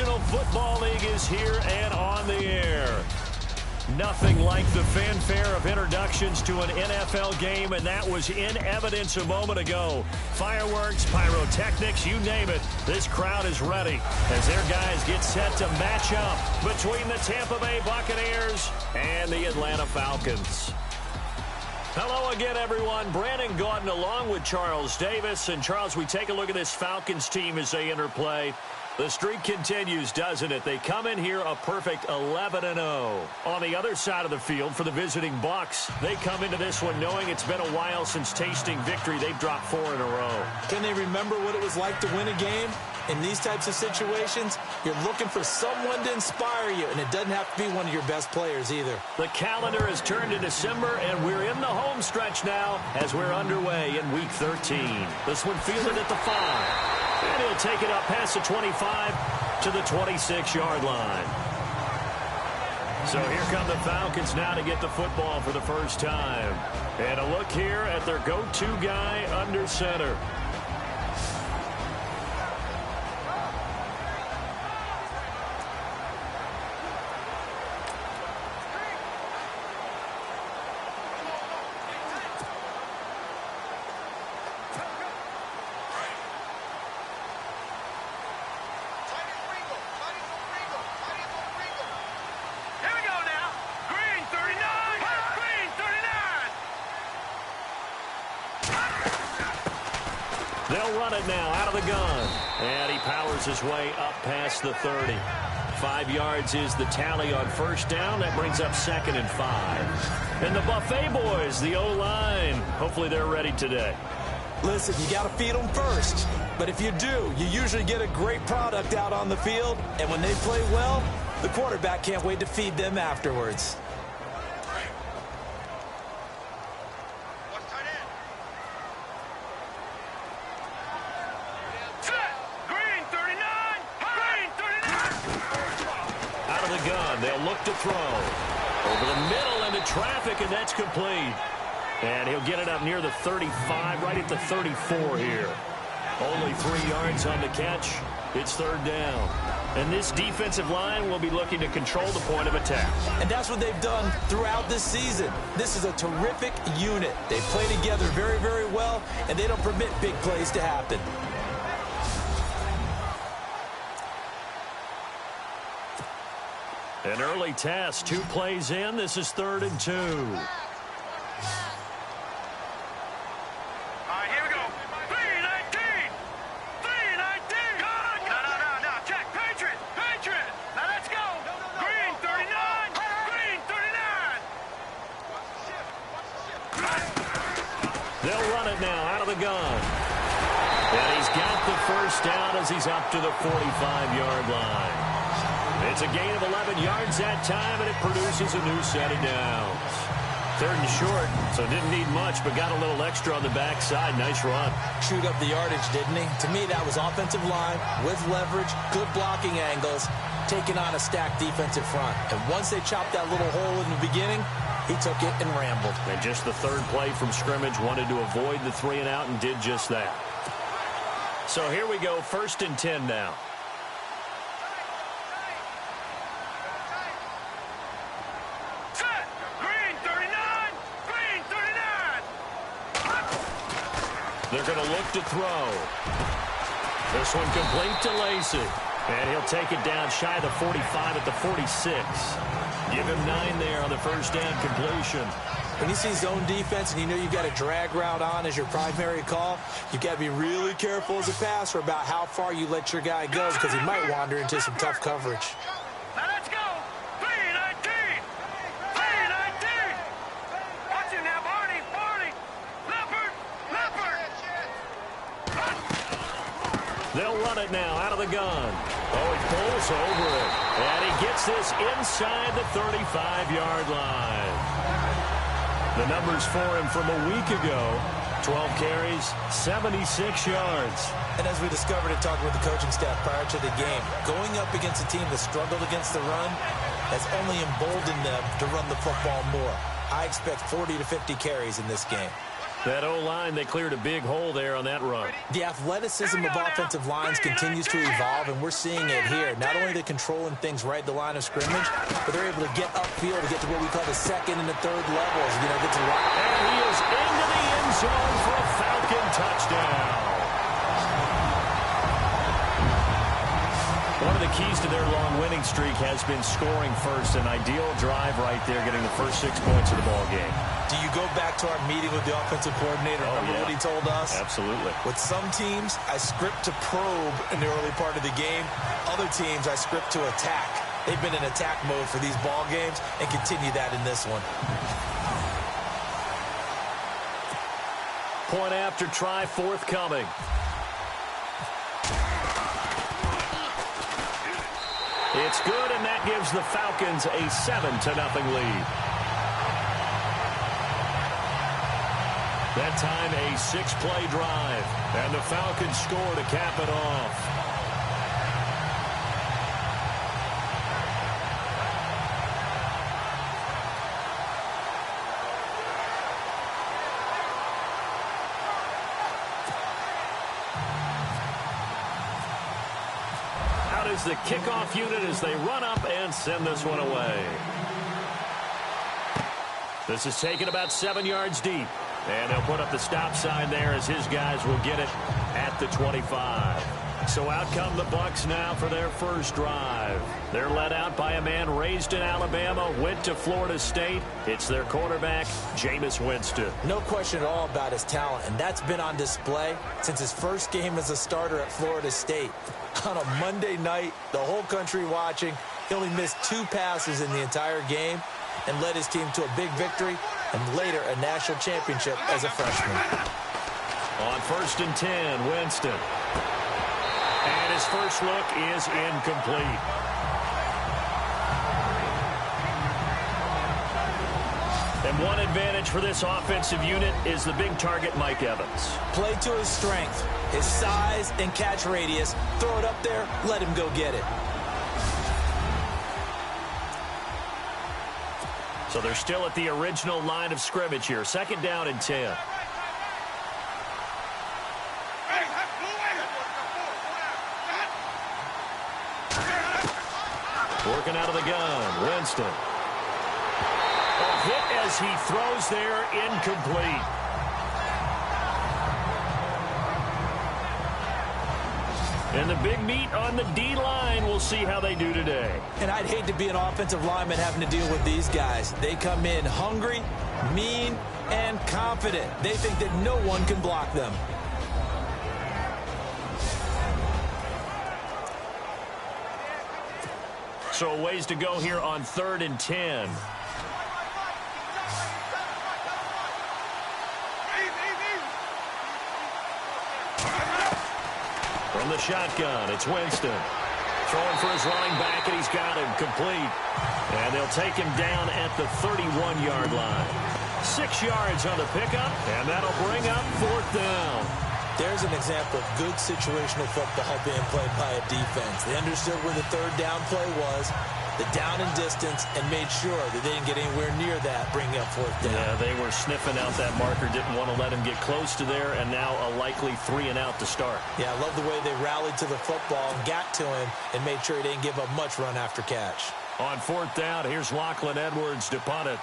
National Football League is here and on the air. Nothing like the fanfare of introductions to an NFL game, and that was in evidence a moment ago. Fireworks, pyrotechnics, you name it. This crowd is ready as their guys get set to match up between the Tampa Bay Buccaneers and the Atlanta Falcons. Hello again, everyone. Brandon Gaudin along with Charles Davis. And, Charles, we take a look at this Falcons team as they enter play. The streak continues, doesn't it? They come in here a perfect 11-0. On the other side of the field for the visiting Bucs, they come into this one knowing it's been a while since tasting victory. They've dropped 4 in a row. Can they remember what it was like to win a game? In these types of situations, you're looking for someone to inspire you, and it doesn't have to be one of your best players either. The calendar has turned to December, and we're in the home stretch now as we're underway in Week 13. This one fielded at the 5. And he'll take it up past the 25 to the 26-yard line. So here come the Falcons now to get the football for the first time. And a look here at their go-to guy under center. They'll run it now out of the gun. And he powers his way up past the 30. 5 yards is the tally on first down. That brings up 2nd and 5. And the Buffet boys, the O-line, hopefully they're ready today. Listen, you got to feed them first. But if you do, you usually get a great product out on the field. And when they play well, the quarterback can't wait to feed them afterwards. They'll look to throw. Over the middle into traffic, and that's complete. And he'll get it up near the 35, right at the 34 here. Only 3 yards on the catch. It's 3rd down. And this defensive line will be looking to control the point of attack. And that's what they've done throughout this season. This is a terrific unit. They play together very, very well, and they don't permit big plays to happen. An early test, 2 plays in. This is 3rd and 2. All right, here we go. 3-19. 3-19. No. Check. Patriot. Now let's go. Green 39. Green 39. They'll run it now out of the gun. And he's got the first down as he's up to the 45-yard line. It's a gain of 11 yards that time, and it produces a new set of downs. 3rd and short, so didn't need much, but got a little extra on the backside. Nice run. Chewed up the yardage, didn't he? To me, that was offensive line with leverage, good blocking angles, taking on a stacked defensive front. And once they chopped that little hole in the beginning, he took it and rambled. And just the 3rd play from scrimmage, wanted to avoid the 3 and out and did just that. So here we go, 1st and 10 now. They're going to look to throw. This one complete to Lacy. And he'll take it down shy of the 45 at the 46. Give him 9 there on the first down completion. When you see zone defense and you know you've got a drag route on as your primary call, you've got to be really careful as a passer about how far you let your guy go because he might wander into some tough coverage. Now let's go. 3-19. 3-19. Watch him now, Barney. Leopard. They'll run it now out of the gun. Oh, he pulls over it. And he gets this inside the 35-yard line. The numbers for him from a week ago, 12 carries, 76 yards. And as we discovered in talking with the coaching staff prior to the game, going up against a team that struggled against the run has only emboldened them to run the football more. I expect 40 to 50 carries in this game. That O-line, they cleared a big hole there on that run. The athleticism of offensive lines continues to evolve, and we're seeing it here. Not only are they controlling things right at the line of scrimmage, but they're able to get upfield to get to what we call the second and the third levels. You know, get to line. And he is into the end zone for a Falcon touchdown. One of the keys to their long winning streak has been scoring first. An ideal drive right there, getting the first 6 points of the ball game. Do you go back to our meeting with the offensive coordinator? Remember what he told us? Absolutely. With some teams, I script to probe in the early part of the game. Other teams, I script to attack. They've been in attack mode for these ball games and continue that in this one. Point after try forthcoming. It's good, and that gives the Falcons a 7-0 lead. That time a 6-play drive, and the Falcons score to cap it off. Out is the kickoff unit as they run up and send this one away. This is taken about 7 yards deep. And they'll put up the stop sign there as his guys will get it at the 25. So out come the Bucs now for their first drive. They're led out by a man raised in Alabama, went to Florida State. It's their quarterback, Jameis Winston. No question at all about his talent, and that's been on display since his first game as a starter at Florida State. On a Monday night, the whole country watching, he only missed 2 passes in the entire game and led his team to a big victory and later a national championship as a freshman. On 1st and 10, Winston. And his first look is incomplete. And one advantage for this offensive unit is the big target, Mike Evans. Play to his strength, his size and catch radius. Throw it up there, let him go get it. So they're still at the original line of scrimmage here. 2nd down and 10. Working out of the gun, Winston. A hit as he throws there, incomplete. And the big meat on the D-line, we'll see how they do today. And I'd hate to be an offensive lineman having to deal with these guys. They come in hungry, mean, and confident. They think that no one can block them. So a ways to go here on 3rd and 10. From the shotgun, it's Winston. Throwing for his running back, and he's got him complete. And they'll take him down at the 31-yard line. 6 yards on the pickup, and that'll bring up 4th down. There's an example of good situational football being played by a defense. They understood where the 3rd down play was, the down and distance, and made sure that they didn't get anywhere near that, bringing up 4th down. Yeah, they were sniffing out that marker, didn't want to let him get close to there, and now a likely 3 and out to start. Yeah, I love the way they rallied to the football, got to him, and made sure he didn't give up much run after catch. On 4th down, here's Lachlan Edwards to punt it.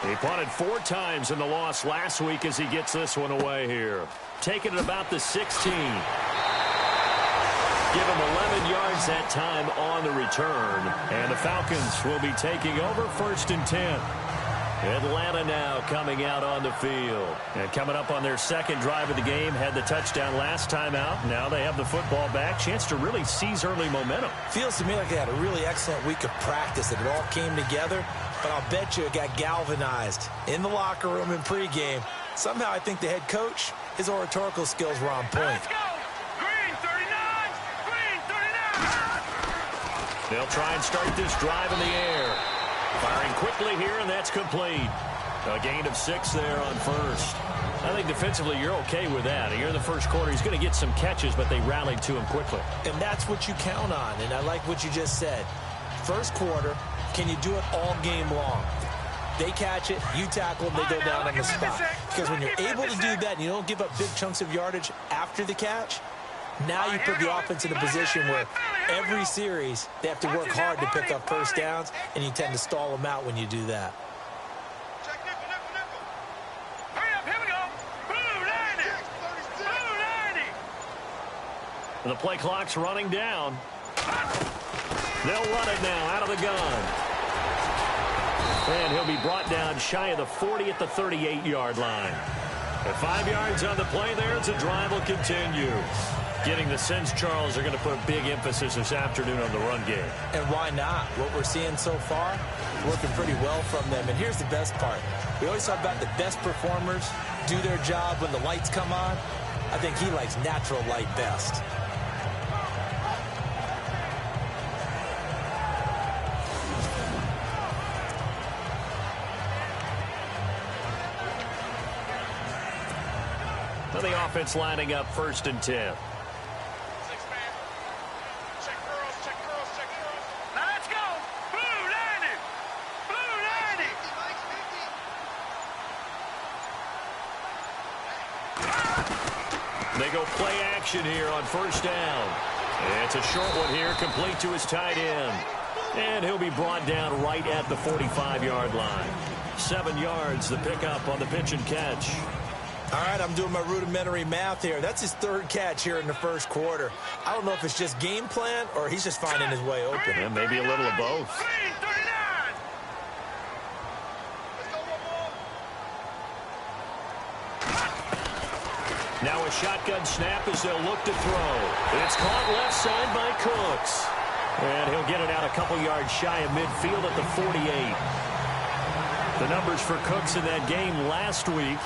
He punted 4 times in the loss last week as he gets this one away here. Taking it about the 16. Give him 11 yards that time on the return. And the Falcons will be taking over 1st and 10. Atlanta now coming out on the field. And coming up on their 2nd drive of the game, had the touchdown last time out. Now they have the football back. Chance to really seize early momentum. Feels to me like they had a really excellent week of practice, that it all came together. But I'll bet you it got galvanized in the locker room in pregame. Somehow I think the head coach, his oratorical skills were on point. Let's go! Green 39! Green 39! They'll try and start this drive in the air. Firing quickly here, and that's complete. A gain of 6 there on 1st. I think defensively you're okay with that. Here in the 1st quarter, he's going to get some catches, but they rallied to him quickly. And that's what you count on, and I like what you just said. 1st quarter, can you do it all game long? They catch it, you tackle them, they go down on the spot. Because when you're able to do that and you don't give up big chunks of yardage after the catch, now you put the offense in a position where every series they have to work hard to pick up first downs, and you tend to stall them out when you do that. The play clock's running down. They'll run it now out of the gun. And he'll be brought down shy of the 40 at the 38-yard line. At 5 yards on the play there, the drive will continue. Getting the sense, Charles, are going to put big emphasis this afternoon on the run game. And why not? What we're seeing so far, working pretty well from them. And here's the best part. We always talk about the best performers do their job when the lights come on. I think he likes natural light best. The offense lining up 1st and 10. Now let's go. Blue 90. Blue 90. They go play action here on 1st down. It's a short one here, complete to his tight end. And he'll be brought down right at the 45-yard line. 7 yards, the pickup on the pitch and catch. All right, I'm doing my rudimentary math here. That's his 3rd catch here in the 1st quarter. I don't know if it's just game plan or he's just finding his way open. Yeah, maybe a little of both. Green 39. Now a shotgun snap as they'll look to throw. It's caught left side by Cooks. And he'll get it out a couple yards shy of midfield at the 48. The numbers for Cooks in that game last week.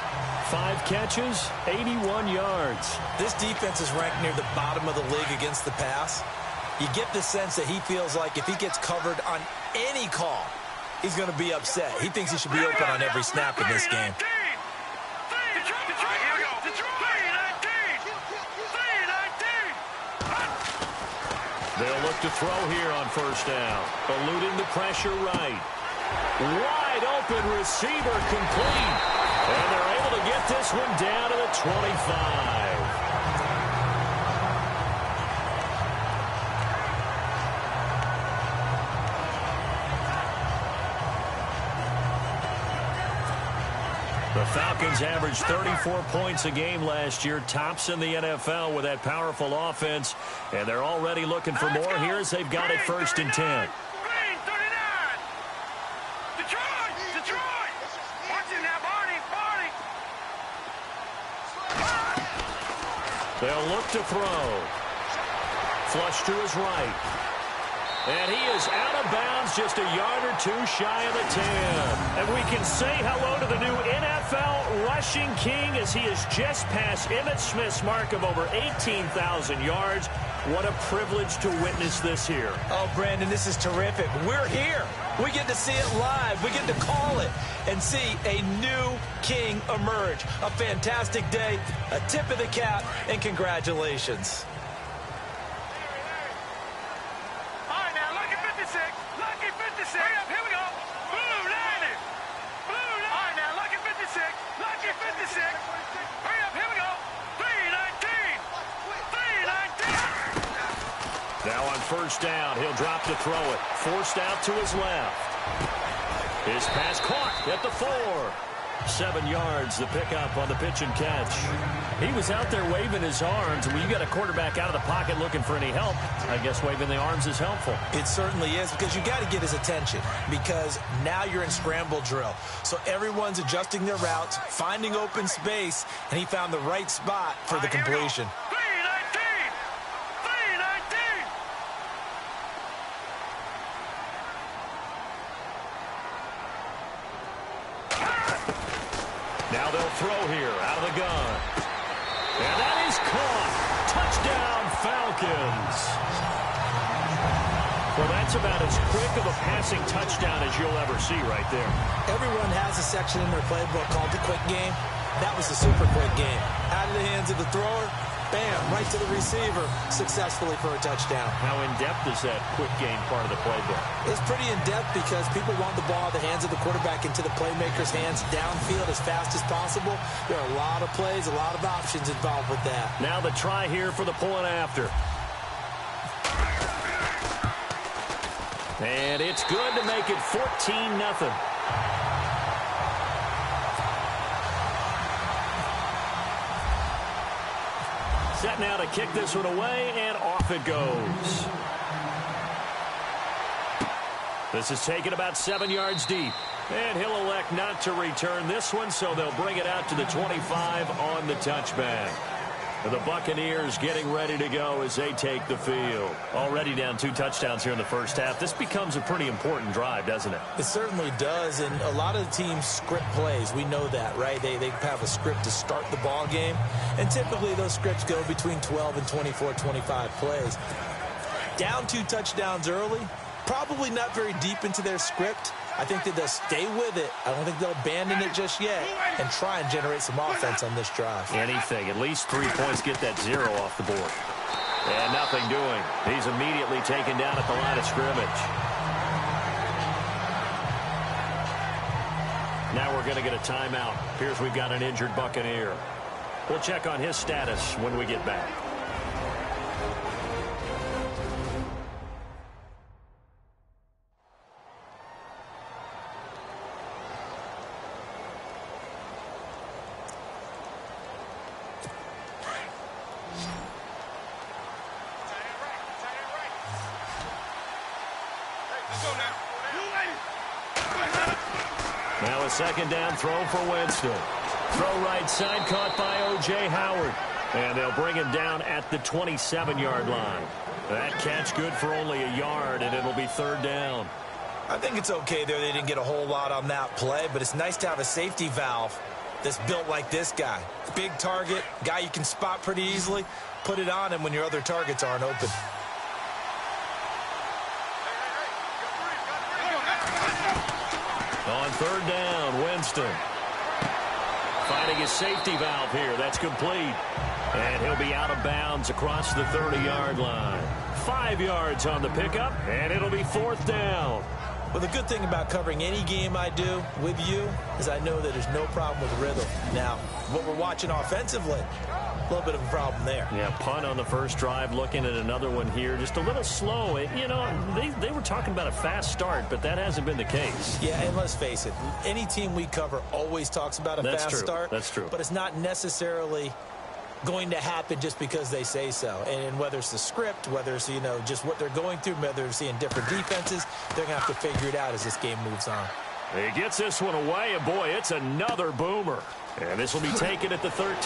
5 catches, 81 yards. This defense is ranked near the bottom of the league against the pass. You get the sense that he feels like if he gets covered on any call, he's going to be upset. He thinks he should be open on every snap in this game. They'll look to throw here on 1st down. Eluding the pressure right. Wide open receiver complete. And they're able to get this one down to the 25. The Falcons averaged 34 points a game last year, tops in the NFL with that powerful offense. And they're already looking for more here as they've got it 1st and 10. They'll look to throw. Flush to his right. And he is out of bounds just a yard or 2 shy of the 10. And we can say hello to the new NFL rushing king as he has just passed Emmitt Smith's mark of over 18,000 yards. What a privilege to witness this here. Oh, Brandon, this is terrific. We're here. We get to see it live. We get to call it and see a new king emerge. A fantastic day, a tip of the cap, and congratulations. All right, now, lucky 56. Lucky 56. Hurry up, here we go. Blue 90. Blue 90. All right, now, lucky 56. Lucky 56. Hurry up, here we go. 319. 319. Now on 1st down, he'll drop to throw it. Forced out to his left. His pass caught at the 4. 7 yards, the pickup on the pitch and catch. He was out there waving his arms. When you got a quarterback out of the pocket looking for any help, I guess waving the arms is helpful. It certainly is, because you got to get his attention, because now you're in scramble drill. So everyone's adjusting their routes, finding open space, and he found the right spot for the completion. Now they'll throw here out of the gun. And that is caught. Touchdown, Falcons. Well, that's about as quick of a passing touchdown as you'll ever see right there. Everyone has a section in their playbook called the quick game. That was the super quick game. Out of the hands of the thrower, bam, right to the receiver, successfully for a touchdown. How in-depth is that quick game part of the playbook? It's pretty in-depth because people want the ball out of the hands of the quarterback into the playmaker's hands downfield as fast as possible. There are a lot of plays, a lot of options involved with that. Now the try here for the point after. And it's good to make it 14-0. Set now to kick this one away, and off it goes. This is taken about 7 yards deep. And he'll elect not to return this one, so they'll bring it out to the 25 on the touchback. The Buccaneers getting ready to go as they take the field. Already down 2 touchdowns here in the first half. This becomes a pretty important drive, doesn't it? It certainly does, and a lot of the teams script plays. We know that, right? They have a script to start the ball game, and typically those scripts go between 12 and 24, 25 plays. Down 2 touchdowns early, probably not very deep into their script. I think that they'll stay with it. I don't think they'll abandon it just yet and try and generate some offense on this drive. Anything. At least 3 points get that 0 off the board. And nothing doing. He's immediately taken down at the line of scrimmage. Now we're going to get a timeout. Appears we've got an injured Buccaneer. We'll check on his status when we get back. Now a second down throw for Winston. Throw right side, caught by O.J. Howard. And they'll bring him down at the 27-yard line. That catch good for only a yard, and it'll be 3rd down. I think it's okay there. They didn't get a whole lot on that play, but it's nice to have a safety valve that's built like this guy. Big target, guy you can spot pretty easily. Put it on him when your other targets aren't open. On 3rd down, Winston. Finding his safety valve here. That's complete. And he'll be out of bounds across the 30-yard line. 5 yards on the pickup, and it'll be 4th down. Well, the good thing about covering any game I do with you is I know that there's no problem with rhythm. Now, what we're watching offensively, a little bit of a problem there. Yeah, punt on the first drive, looking at another one here. Just a little slow. You know, they were talking about a fast start, but that hasn't been the case. Yeah, and let's face it, any team we cover always talks about a fast start. That's true. But it's not necessarily going to happen just because they say so. And whether it's the script, whether it's, you know, just what they're going through, whether they're seeing different defenses, they're going to have to figure it out as this game moves on. He gets this one away, and boy, it's another boomer. And this will be taken at the 13.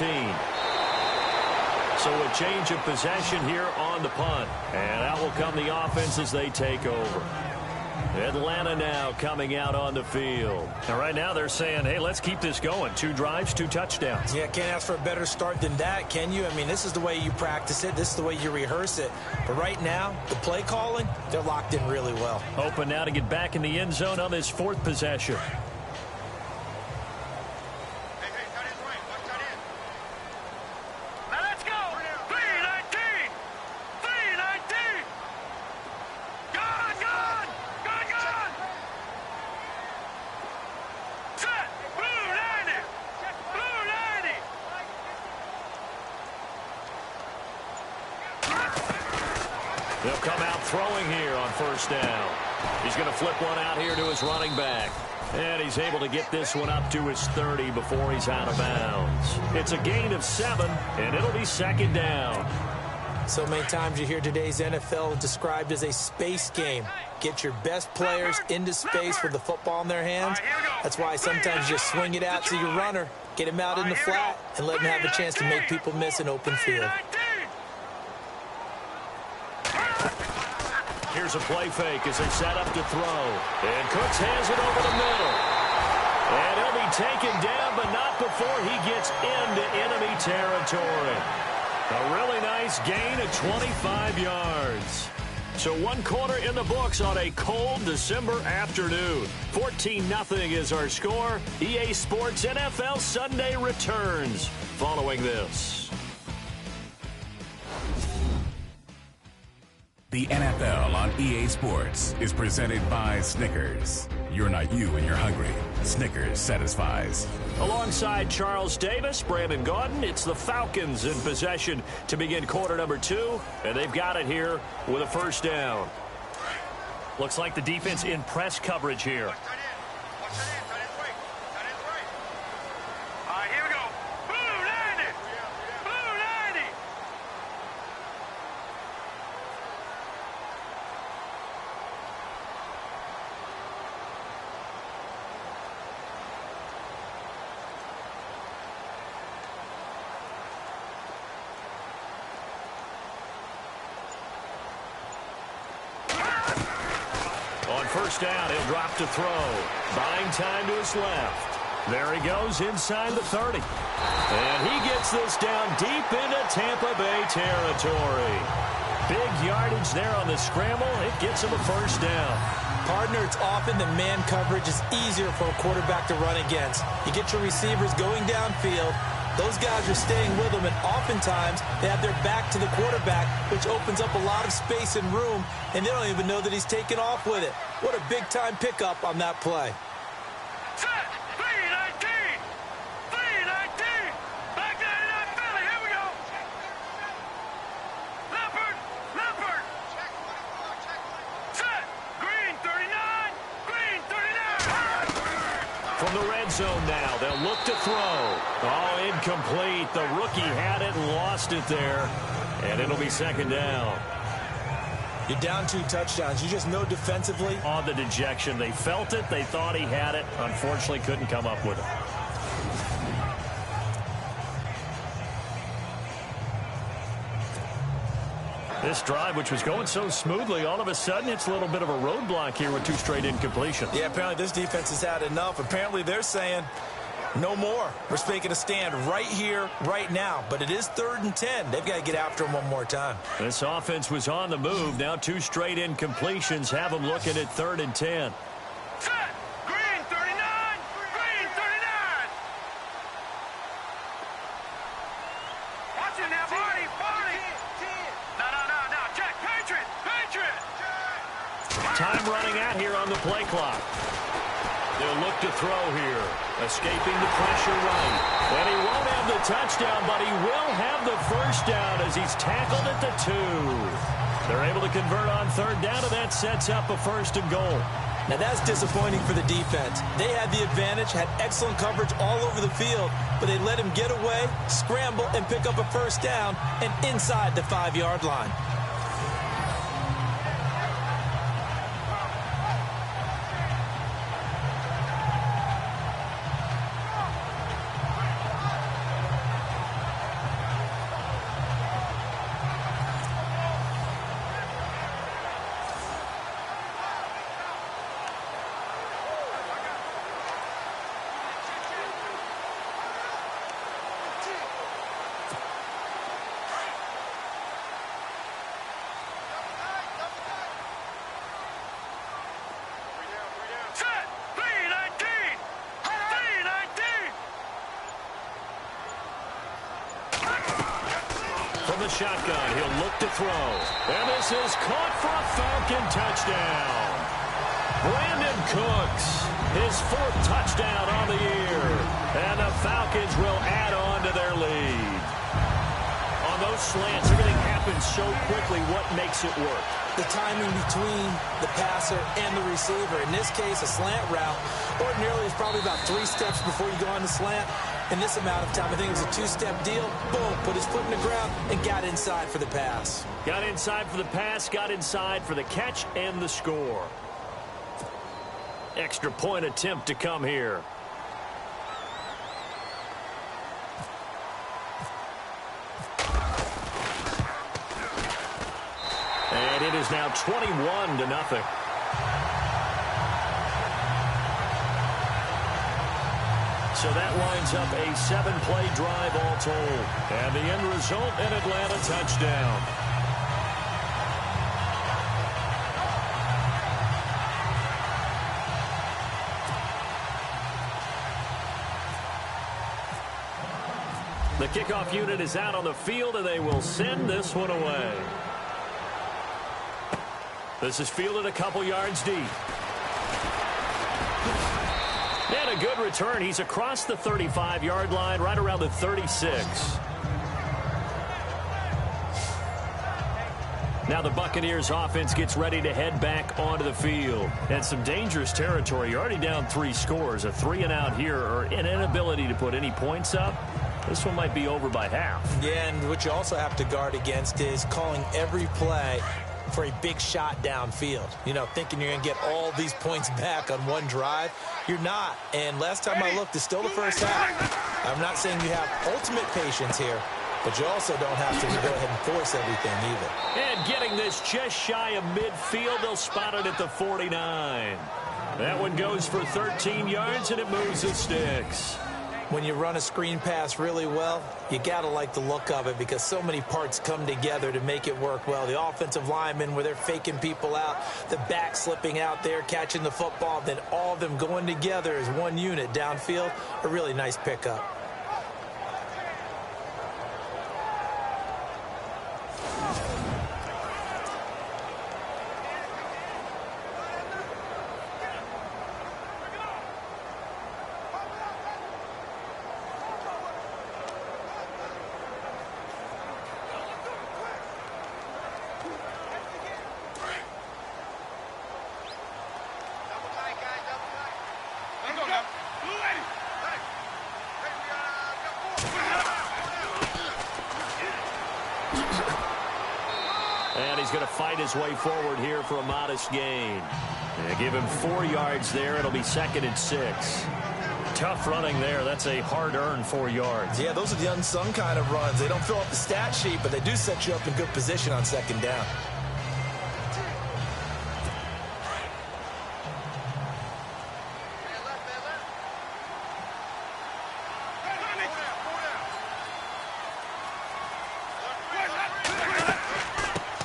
So a change of possession here on the punt. And out will come the offense as they take over. Atlanta now coming out on the field. And right now they're saying, hey, let's keep this going. 2 drives, 2 touchdowns. Yeah, can't ask for a better start than that, can you? I mean, this is the way you practice it. This is the way you rehearse it. But right now, the play calling, they're locked in really well. Open now to get back in the end zone on this 4th possession. They'll come out throwing here on 1st down. He's going to flip one out here to his running back. And he's able to get this one up to his 30 before he's out of bounds. It's a gain of 7, and it'll be 2nd down. So many times you hear today's NFL described as a space game. Get your best players into space with the football in their hands. That's why sometimes you just swing it out to your runner, get him out in the flat, and let him have a chance to make people miss an open field. Here's a play fake as they set up to throw. And Cooks hands it over the middle. And he'll be taken down, but not before he gets into enemy territory. A really nice gain of 25 yards. So 1 quarter in the books on a cold December afternoon. 14-0 is our score. EA Sports NFL Sunday returns following this. The NFL on EA Sports is presented by Snickers. You're not you when you're hungry. Snickers satisfies. Alongside Charles Davis, Brandon Gaudin, it's the Falcons in possession to begin quarter number 2, and they've got it here with a first down. Looks like the defense in press coverage here. On first down, he'll drop to throw. Buying time to his left. There he goes inside the 30. And he gets this down deep into Tampa Bay territory. Big yardage there on the scramble. It gets him a first down. Partner, it's often the man coverage is easier for a quarterback to run against. You get your receivers going downfield. Those guys are staying with them, and oftentimes they have their back to the quarterback, which opens up a lot of space and room, and they don't even know that he's taken off with it. What a big-time pickup on that play. Set! 3-19! 3-19! Back 99 Philly, here we go! Leopard! Leopard! Set! Green 39! Green 39! From the red zone now, they'll look to throw. Oh, incomplete. The rookie had it and lost it there. And it'll be second down. You're down 2 touchdowns. You just know defensively. On the dejection. They felt it. They thought he had it. Unfortunately, couldn't come up with it. This drive, which was going so smoothly, all of a sudden it's a little bit of a roadblock here with 2 straight incompletions. Yeah, apparently this defense has had enough. Apparently they're saying no more. We're making a stand right here, right now. But it is 3rd and 10. They've got to get after him one more time. This offense was on the move. Now 2 straight incompletions have them looking at 3rd and 10. Set! Green 39! Green 39! Watch it now, Barney! Barney! No. Jack, Patriot! Patriot! Time running out here on the play clock. They'll look to throw here. Escaping the pressure right. And he won't have the touchdown, but he will have the first down as he's tackled at the 2. They're able to convert on 3rd down, and that sets up a 1st and goal. Now that's disappointing for the defense. They had the advantage, had excellent coverage all over the field, but they let him get away, scramble, and pick up a first down, and inside the 5-yard line. The shotgun, he'll look to throw. And this is caught for a Falcon touchdown. Brandon Cooks, his 4th touchdown on the year. And the Falcons will add on to their lead. On those slants, everything happens so quickly. What makes it work? The timing between the passer and the receiver. In this case, a slant route ordinarily is probably about 3 steps before you go on the slant. In this amount of time, I think it was a 2-step deal. Boom, put his foot in the ground and got inside for the pass. Got inside for the pass, got inside for the catch and the score. Extra point attempt to come here. And it is now 21-0. So that lines up a 7-play drive all told. And the end result, an Atlanta touchdown. The kickoff unit is out on the field, and they will send this one away. This is fielded a couple yards deep. And a good return. He's across the 35-yard line, right around the 36. Now the Buccaneers offense gets ready to head back onto the field. And some dangerous territory. You're already down 3 scores. A 3-and-out here, or an inability to put any points up. This one might be over by half. Yeah, and what you also have to guard against is calling every play for a big shot downfield. You know, thinking you're going to get all these points back on one drive. You're not. And last time I looked, it's still the first half. I'm not saying you have ultimate patience here, but you also don't have to go ahead and force everything either. And getting this just shy of midfield, they'll spot it at the 49. That one goes for 13 yards, and it moves the sticks. When you run a screen pass really well, you got to like the look of it because so many parts come together to make it work well. The offensive linemen, where they're faking people out, the back slipping out there, catching the football, then all of them going together as one unit downfield, a really nice pickup. And he's going to fight his way forward here for a modest gain. They give him 4 yards there. It'll be 2nd and 6. Tough running there. That's a hard-earned 4 yards. Yeah, those are the unsung kind of runs. They don't fill up the stat sheet, but they do set you up in good position on 2nd down.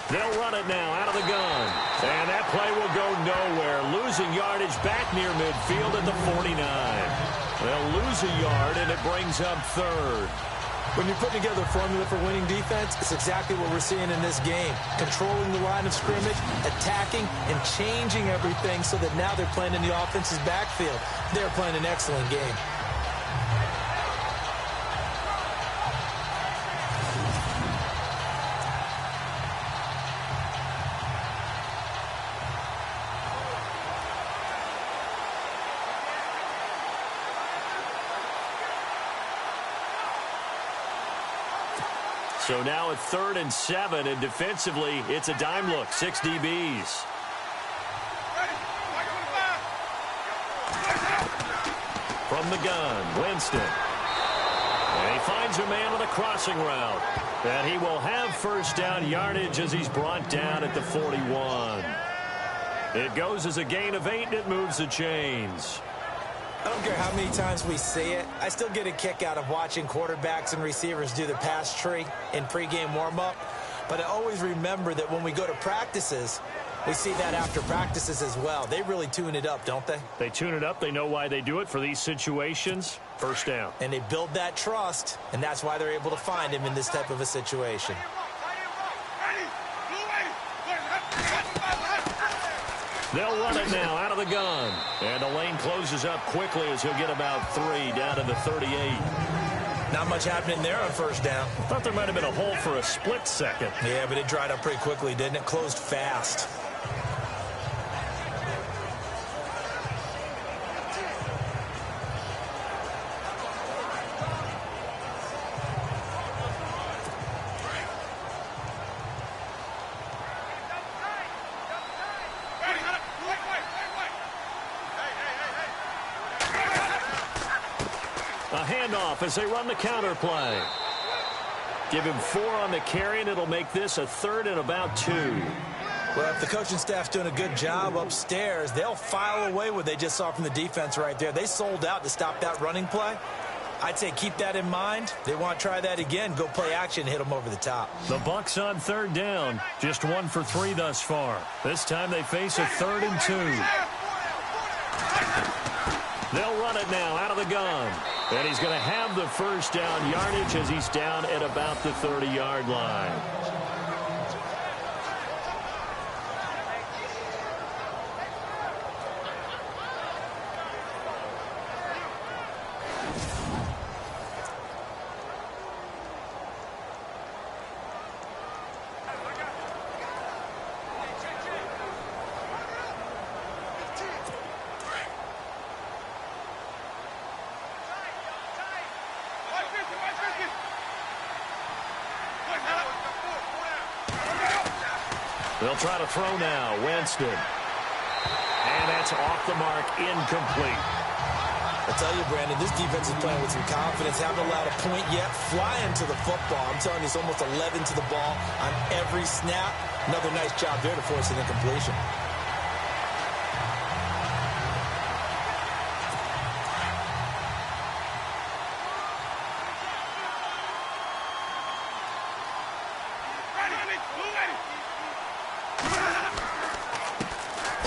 They'll run it now out of the gun. And that play will go nowhere. Losing yardage back near midfield at the 49. They'll lose a yard, and it brings up 3rd. When you're putting together a formula for winning defense, it's exactly what we're seeing in this game. Controlling the line of scrimmage, attacking, and changing everything so that now they're playing in the offense's backfield. They're playing an excellent game. So now at 3rd and 7, and defensively, it's a dime look. 6 DBs. From the gun, Winston. And he finds a man on a crossing route. And he will have 1st down yardage as he's brought down at the 41. It goes as a gain of 8, and it moves the chains. I don't care how many times we see it. I still get a kick out of watching quarterbacks and receivers do the pass tree in pregame warm-up. But I always remember that when we go to practices, we see that after practices as well. They really tune it up, don't they? They tune it up. They know why they do it for these situations. 1st down. And they build that trust, and that's why they're able to find him in this type of a situation. They'll run it now out of the gun. And the lane closes up quickly as he'll get about 3 down to the 38. Not much happening there on 1st down. Thought there might have been a hole for a split second. Yeah, but it dried up pretty quickly, didn't it? Closed fast. A handoff as they run the counter play. Give him 4 on the carry, and it'll make this a 3rd and about 2. Well, if the coaching staff's doing a good job upstairs, they'll file away what they just saw from the defense right there. They sold out to stop that running play. I'd say keep that in mind. They want to try that again. Go play action, hit them over the top. The Bucs on 3rd down. Just 1 for 3 thus far. This time they face a 3rd and 2. They'll run it now out of the gun. And he's going to have the 1st down yardage as he's down at about the 30-yard line. They'll try to throw now. Winston. And that's off the mark. Incomplete. I tell you, Brandon, this defense is playing with some confidence. Haven't allowed a point yet. Flying to the football. I'm telling you, it's almost 11 to the ball on every snap. Another nice job there to force an incompletion.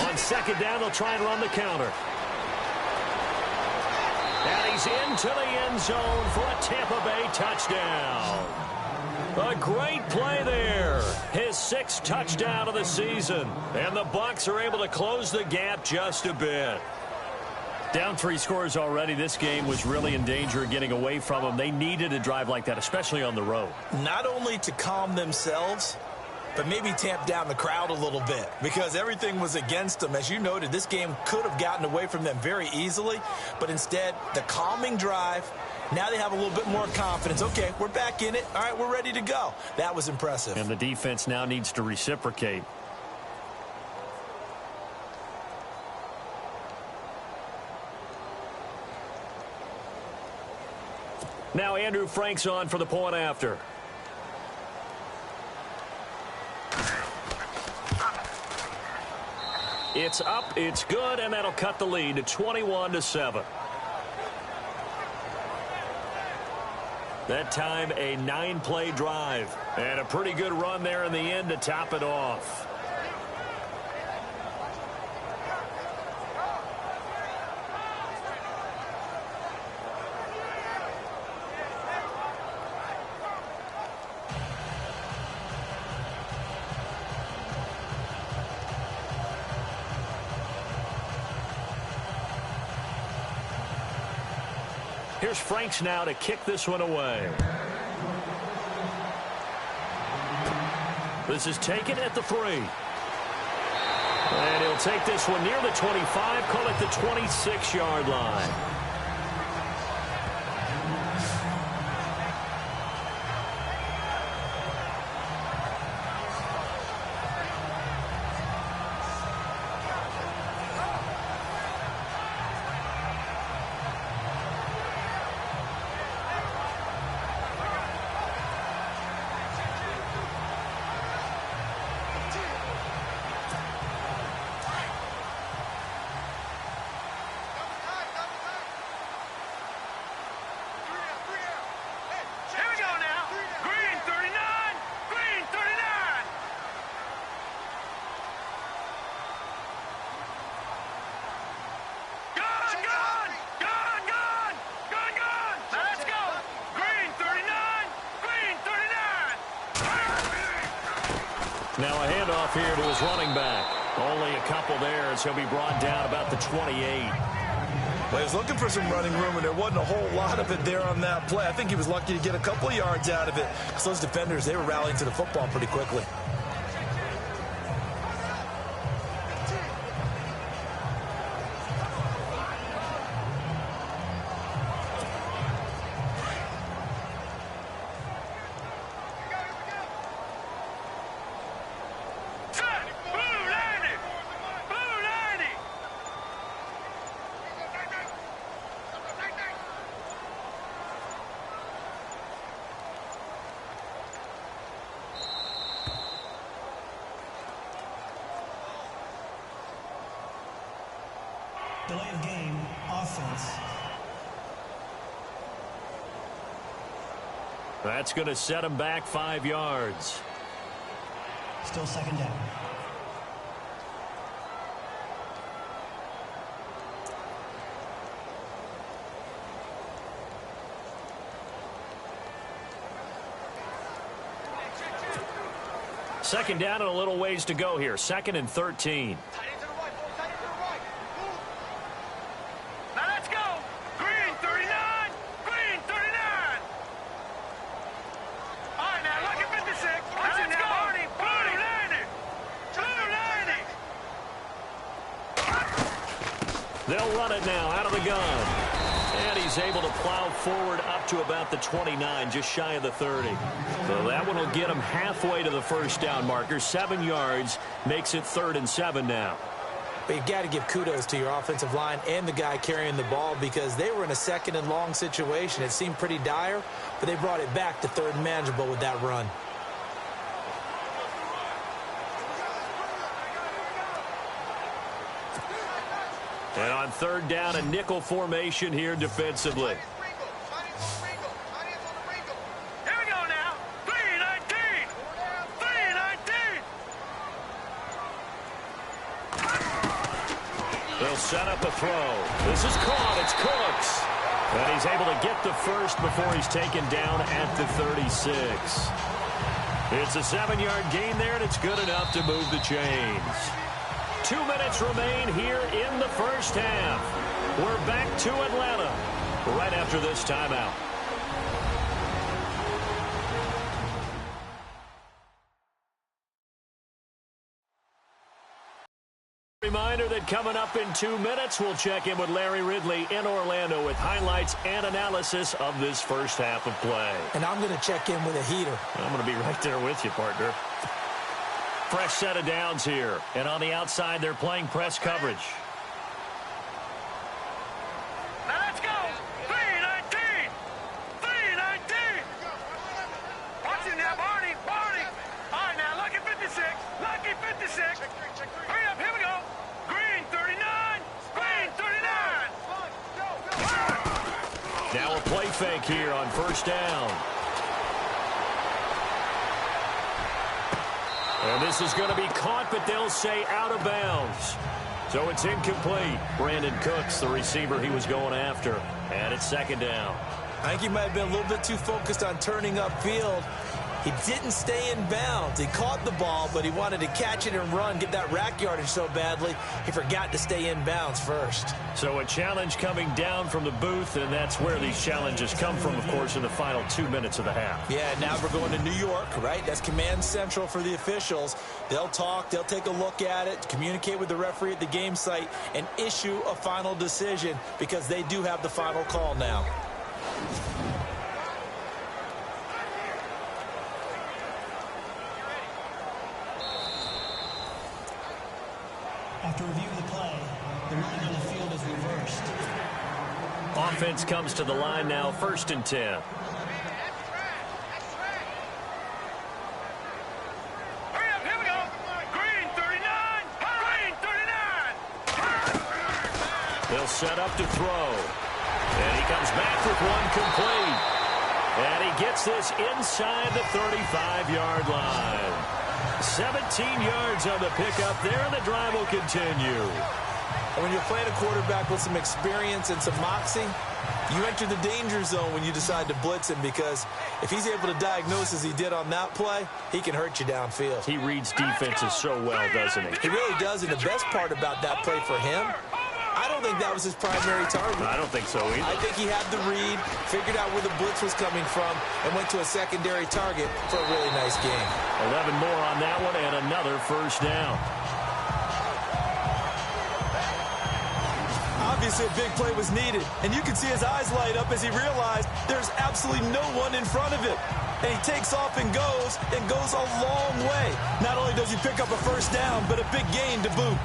On second down, they'll try and run the counter. And he's into the end zone for a Tampa Bay touchdown. A great play there. His 6th touchdown of the season. And the Bucs are able to close the gap just a bit. Down 3 scores already. This game was really in danger of getting away from them. They needed a drive like that, especially on the road. Not only to calm themselves, but maybe tamp down the crowd a little bit because everything was against them. As you noted, this game could have gotten away from them very easily, but instead, the calming drive, now they have a little bit more confidence. Okay, we're back in it. All right, we're ready to go. That was impressive. And the defense now needs to reciprocate. Now Andrew Frank's on for the point after. It's up, it's good, and that'll cut the lead to 21-7. That time, a 9-play drive. And a pretty good run there in the end to top it off. Here's Franks now to kick this one away. This is taken at the 3. And he'll take this one near the 25, call it the 26-yard line. Now a handoff here to his running back. Only a couple there as he'll be brought down about the 28. Well, he was looking for some running room, and there wasn't a whole lot of it there on that play. I think he was lucky to get a couple of yards out of it because those defenders, they were rallying to the football pretty quickly. Delay of game, offense. That's going to set him back 5 yards. Still second down. Second down and a little ways to go here. 2nd and 13. Now let's go. Green 39. Green 39. All right, now look at 56. Now let's go. Blue 90. Blue 90. They'll run it now out of the gun. And he's able to plow forward up to about the 29, just shy of the 30. So that one will get him halfway to the first down marker. 7 yards makes it 3rd and 7 now. But you've got to give kudos to your offensive line and the guy carrying the ball because they were in a 2nd and long situation. It seemed pretty dire, but they brought it back to 3rd and manageable with that run. And on 3rd down, a nickel formation here defensively. Here we go now. 3-19. 3-19. They'll set up a throw. This is caught. It's Cooks. And he's able to get the first before he's taken down at the 36. It's a 7-yard gain there, and it's good enough to move the chains. 2 minutes remain here in the first half. We're back to Atlanta right after this timeout. Reminder that coming up in 2 minutes, we'll check in with Larry Ridley in Orlando with highlights and analysis of this first half of play. And I'm going to check in with a heater. I'm going to be right there with you, partner. Fresh set of downs here. And on the outside, they're playing press coverage. Now let's go. 3-19. 3-19. Watch it now, Barney. Barney. All right, now, lucky 56. Lucky 56. Hurry up, here we go. Green 39. Green 39. Now a play fake here on 1st down. And this is going to be caught, but they'll say out of bounds. So it's incomplete. Brandon Cooks, the receiver he was going after. And it's 2nd down. I think he might have been a little bit too focused on turning upfield. He didn't stay in bounds. He caught the ball, but he wanted to catch it and run, get that rack yardage so badly, he forgot to stay in bounds first. So a challenge coming down from the booth, and that's where these challenges come from, of course, in the final 2 minutes of the half. Yeah, now we're going to New York, right? That's command central for the officials. They'll talk, they'll take a look at it, communicate with the referee at the game site, and issue a final decision because they do have the final call now. After reviewing the play, the ruling on the field is reversed. Offense comes to the line now, 1st and 10. Hurry up, here we go. Green 39. Green 39. They'll set up to throw. And he comes back with one complete. And he gets this inside the 35-yard line. 17 yards on the pickup there, and the drive will continue. And when you're playing a quarterback with some experience and some moxie, you enter the danger zone when you decide to blitz him because if he's able to diagnose as he did on that play, he can hurt you downfield. He reads defenses so well, doesn't he? He really does, and the best part about that play for him, I don't think that was his primary target. I don't think so either. I think he had the read, figured out where the blitz was coming from, and went to a secondary target for a really nice game. 11 more on that one, and another 1st down. Obviously, a big play was needed, and you can see his eyes light up as he realized there's absolutely no one in front of him. And he takes off and goes a long way. Not only does he pick up a 1st down, but a big gain to boot.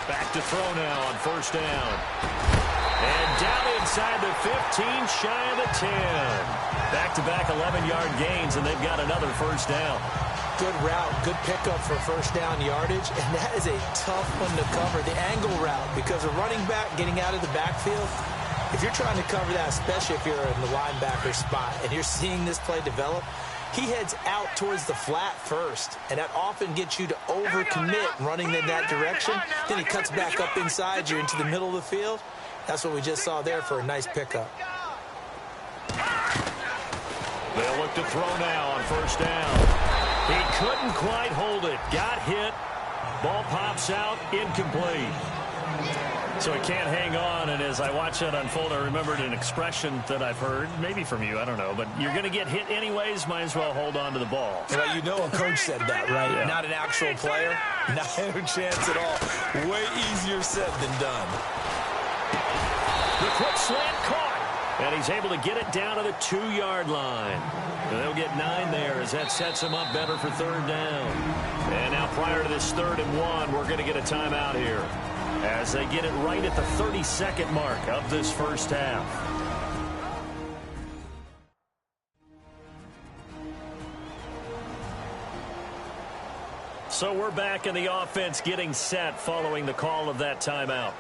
Back to throw now on 1st down. And down inside the 15, shy of the 10. Back-to-back 11-yard gains, and they've got another 1st down. Good route, good pickup for 1st down yardage, and that is a tough one to cover, the angle route, because a running back getting out of the backfield, if you're trying to cover that, especially if you're in the linebacker spot, and you're seeing this play develop, he heads out towards the flat first, and that often gets you to overcommit running in that direction. Then he cuts back up inside you into the middle of the field. That's what we just saw there for a nice pickup. They'll look to throw now on first down. He couldn't quite hold it. Got hit. Ball pops out, incomplete. So he can't hang on, and as I watch that unfold, I remembered an expression that I've heard, maybe from you, I don't know, but you're going to get hit anyways, might as well hold on to the ball. Well, you know a coach said that, right? Yeah. Not an actual player. Not a chance at all. Way easier said than done. The quick slant caught, and he's able to get it down to the 2-yard line. And they'll get 9 there as that sets him up better for third down. And now prior to this 3rd and 1, we're going to get a timeout here as they get it right at the 32nd mark of this first half. So we're back in the offense getting set following the call of that timeout.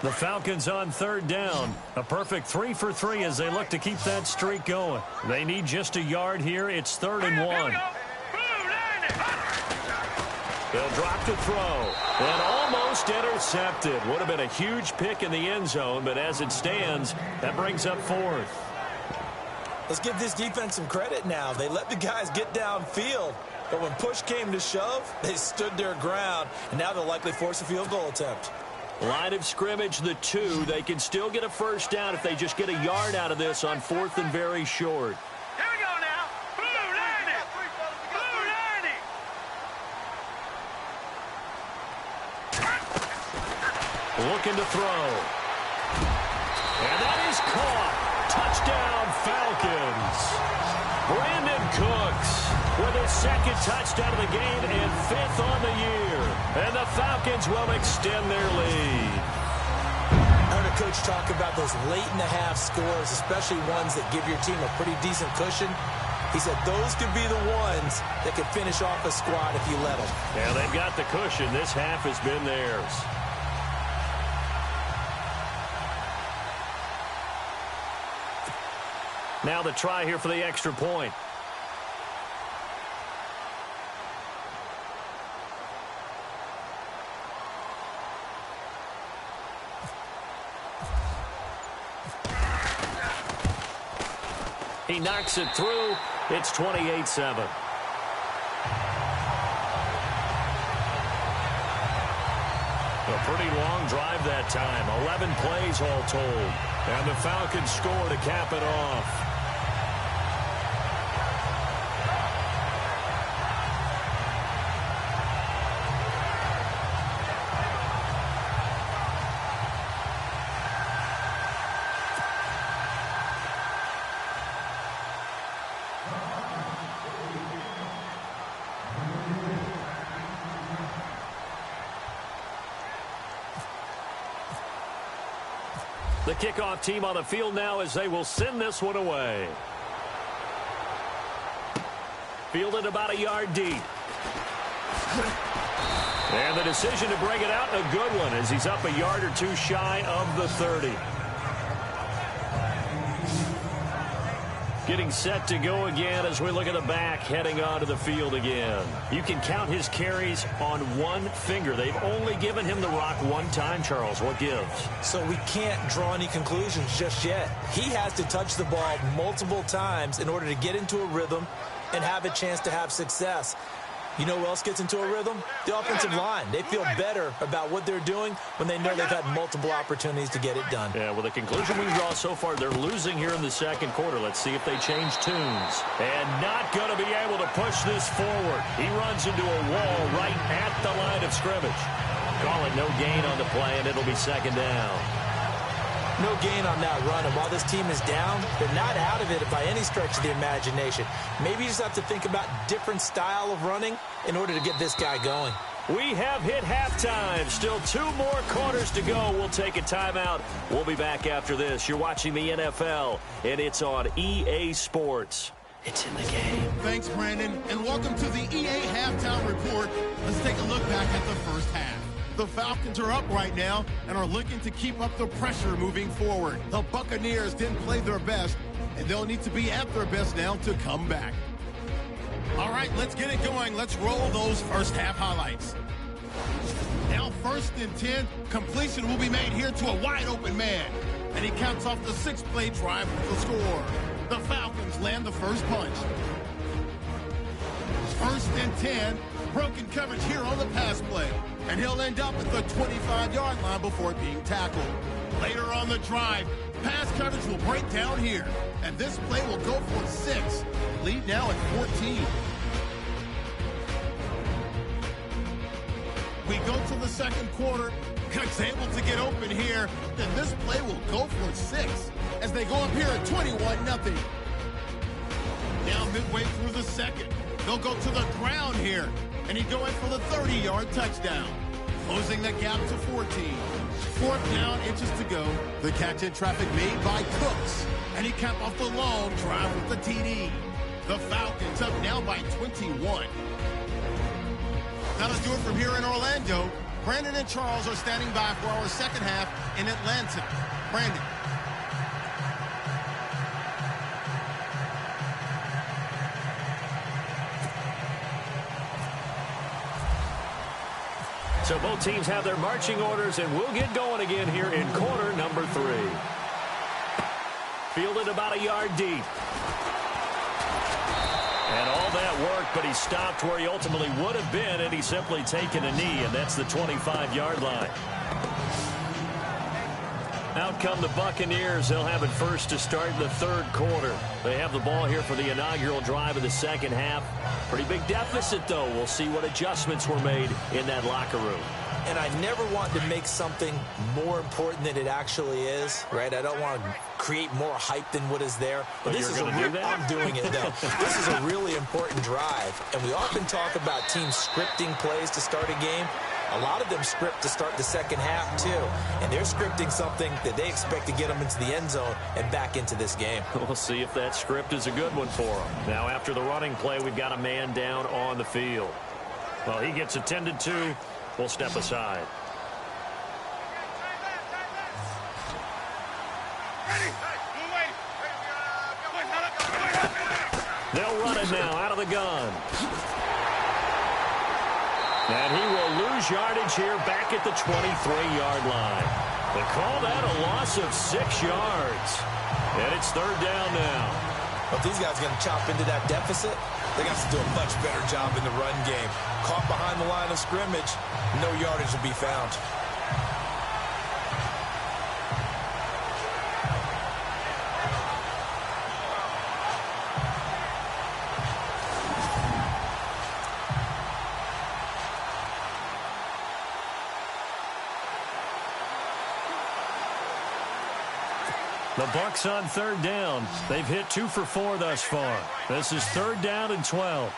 The Falcons on 3rd down. A perfect 3 for 3 as they look to keep that streak going. They need just a yard here. It's 3rd and 1. They'll drop to throw. And almost intercepted. Would have been a huge pick in the end zone, but as it stands, that brings up 4th. Let's give this defense some credit now. They let the guys get downfield. But when push came to shove, they stood their ground. And now they'll likely force a field goal attempt. Line of scrimmage, the 2. They can still get a first down if they just get a yard out of this on 4th and very short. Here we go now. Blue 90. Blue 90. Looking to throw. And that is caught. Touchdown, Falcons. Brandon Cooks with his 2nd touchdown of the game and 5th on the year. And the Falcons will extend their lead. I heard a coach talk about those late-in-the-half scores, especially ones that give your team a pretty decent cushion. He said those could be the ones that could finish off a squad if you let them. Yeah, they've got the cushion. This half has been theirs. Now the try here for the extra point. He knocks it through. It's 28-7. A pretty long drive that time. 11 plays all told. And the Falcons score to cap it off. The kickoff team on the field now as they will send this one away. Fielded about a yard deep. And the decision to bring it out, a good one, as he's up a yard or 2 shy of the 30. Getting set to go again as we look at the back heading onto the field again. You can count his carries on one finger. They've only given him the rock one time, Charles. What gives? So we can't draw any conclusions just yet. He has to touch the ball multiple times in order to get into a rhythm and have a chance to have success. You know who else gets into a rhythm? The offensive line. They feel better about what they're doing when they know they've had multiple opportunities to get it done. Yeah, well, the conclusion we draw so far, they're losing here in the second quarter. Let's see if they change tunes. And not going to be able to push this forward. He runs into a wall right at the line of scrimmage. Call it no gain on the play, and it'll be second down. No gain on that run, and while this team is down, they're not out of it by any stretch of the imagination. Maybe you just have to think about different style of running in order to get this guy going. We have hit halftime. Still 2 more quarters to go. We'll take a timeout. We'll be back after this. You're watching the NFL, and it's on EA Sports. It's in the game. Thanks, Brandon, and welcome to the EA Halftime Report. Let's take a look back at the first half. The Falcons are up right now and are looking to keep up the pressure moving forward. The Buccaneers didn't play their best, and they'll need to be at their best now to come back. All right, let's get it going. Let's roll those first half highlights. Now 1st and 10, completion will be made here to a wide open man. And he counts off the 6-play drive with the score. The Falcons land the first punch. 1st and 10, broken coverage here on the pass play. And he'll end up at the 25-yard line before being tackled. Later on the drive, pass coverage will break down here. And this play will go for 6. Lead now at 14. We go to the second quarter. Cook's able to get open here, and this play will go for 6 as they go up here at 21-0. Now midway through the second, they'll go to the ground here, and he'd go in for the 30-yard touchdown, closing the gap to 14. 4th down, inches to go. The catch in traffic made by Cooks, and he capped off the long drive with the TD. The Falcons up now by 21. That'll do it from here in Orlando. Brandon and Charles are standing by for our second half in Atlanta. Brandon. So both teams have their marching orders, and we'll get going again here in quarter number 3. Fielded about a yard deep. And all that work, but he stopped where he ultimately would have been, and he's simply taken a knee, and that's the 25-yard line. Out come the Buccaneers. They'll have it first to start the 3rd quarter. They have the ball here for the inaugural drive of the second half. Pretty big deficit, though. We'll see what adjustments were made in that locker room. And I never want to make something more important than it actually is, right? I don't want to create more hype than what is there. But this is I'm doing it, though. This is a really important drive. And we often talk about teams scripting plays to start a game. A lot of them script to start the second half, too. And they're scripting something that they expect to get them into the end zone and back into this game. We'll see if that script is a good one for them. Now, after the running play, we've got a man down on the field. Well, he gets attended to. We'll step aside. They'll run it now out of the gun. And he will lose yardage here back at the 23-yard line. They call that a loss of 6 yards. And it's 3rd down now. But these guys are going to chop into that deficit. They got to do a much better job in the run game. Caught behind the line of scrimmage, no yardage to be found. The Bucs on 3rd down. They've hit 2 for 4 thus far. This is 3rd down and 12.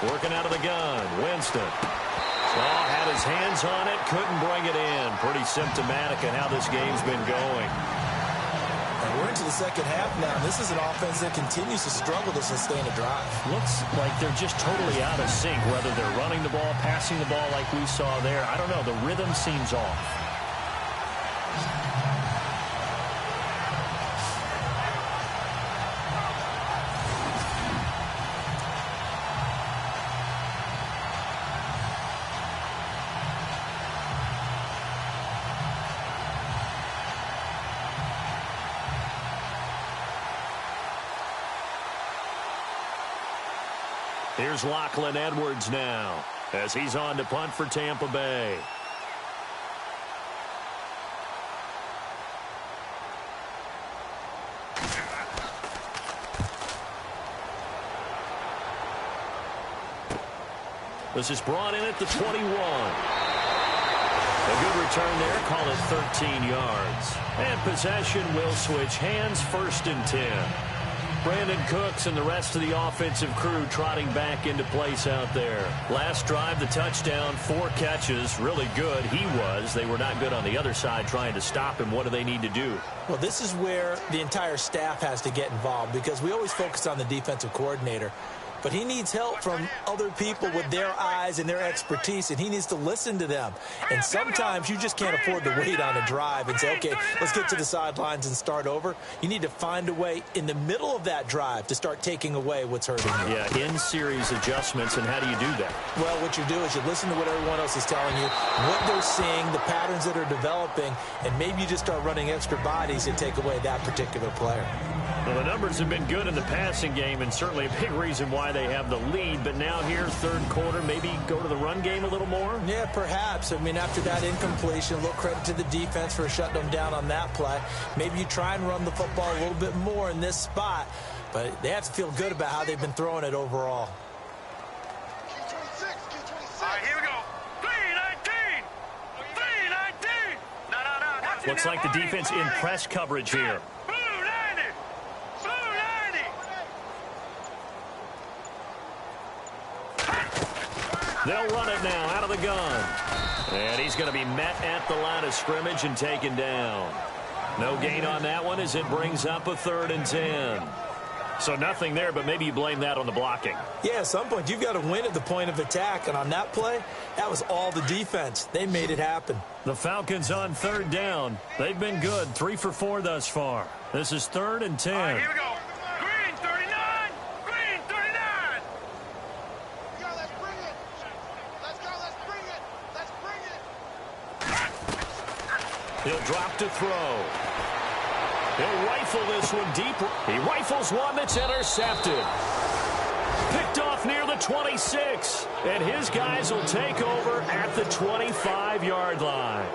Working out of the gun, Winston. Oh, had his hands on it, couldn't bring it in. Pretty symptomatic of how this game's been going. And we're into the second half now. This is an offense that continues to struggle to sustain a drive. Looks like they're just totally out of sync, whether they're running the ball, passing the ball like we saw there. I don't know. The rhythm seems off. Here's Lachlan Edwards now as he's on to punt for Tampa Bay. This is brought in at the 21. A good return there. Call it 13 yards. And possession will switch hands, 1st and 10. Brandon Cooks and the rest of the offensive crew trotting back into place out there. Last drive, the touchdown, 4 catches. Really good. He was. They were not good on the other side trying to stop him. What do they need to do? Well, this is where the entire staff has to get involved because we always focus on the defensive coordinator. But he needs help from other people with their eyes and their expertise, and he needs to listen to them. And sometimes you just can't afford to wait on a drive and say, okay, let's get to the sidelines and start over. You need to find a way in the middle of that drive to start taking away what's hurting you. Yeah, in-series adjustments, and how do you do that? Well, what you do is you listen to what everyone else is telling you, what they're seeing, the patterns that are developing, and maybe you just start running extra bodies to take away that particular player. Well, the numbers have been good in the passing game, and certainly a big reason why they have the lead. But now here, 3rd quarter, maybe go to the run game a little more? Yeah, perhaps. I mean, after that incompletion, a little credit to the defense for shutting them down on that play. Maybe you try and run the football a little bit more in this spot, but they have to feel good about how they've been throwing it overall. All right, here we go. 3-19. 3-19. No. Looks like the defense in press coverage here. They'll run it now out of the gun. And he's going to be met at the line of scrimmage and taken down. No gain on that one as it brings up a 3rd and 10. So nothing there, but maybe you blame that on the blocking. Yeah, at some point you've got to win at the point of attack. And on that play, that was all the defense. They made it happen. The Falcons on 3rd down. They've been good, 3 for 4 thus far. This is 3rd and 10. All right, here we go. Green 39. Green 39. Let's bring it. Let's go. Let's bring it. Let's bring it. He'll drop to throw. He'll rifle this one deep. He rifles one that's intercepted. Picked off near the 26. And his guys will take over at the 25-yard line.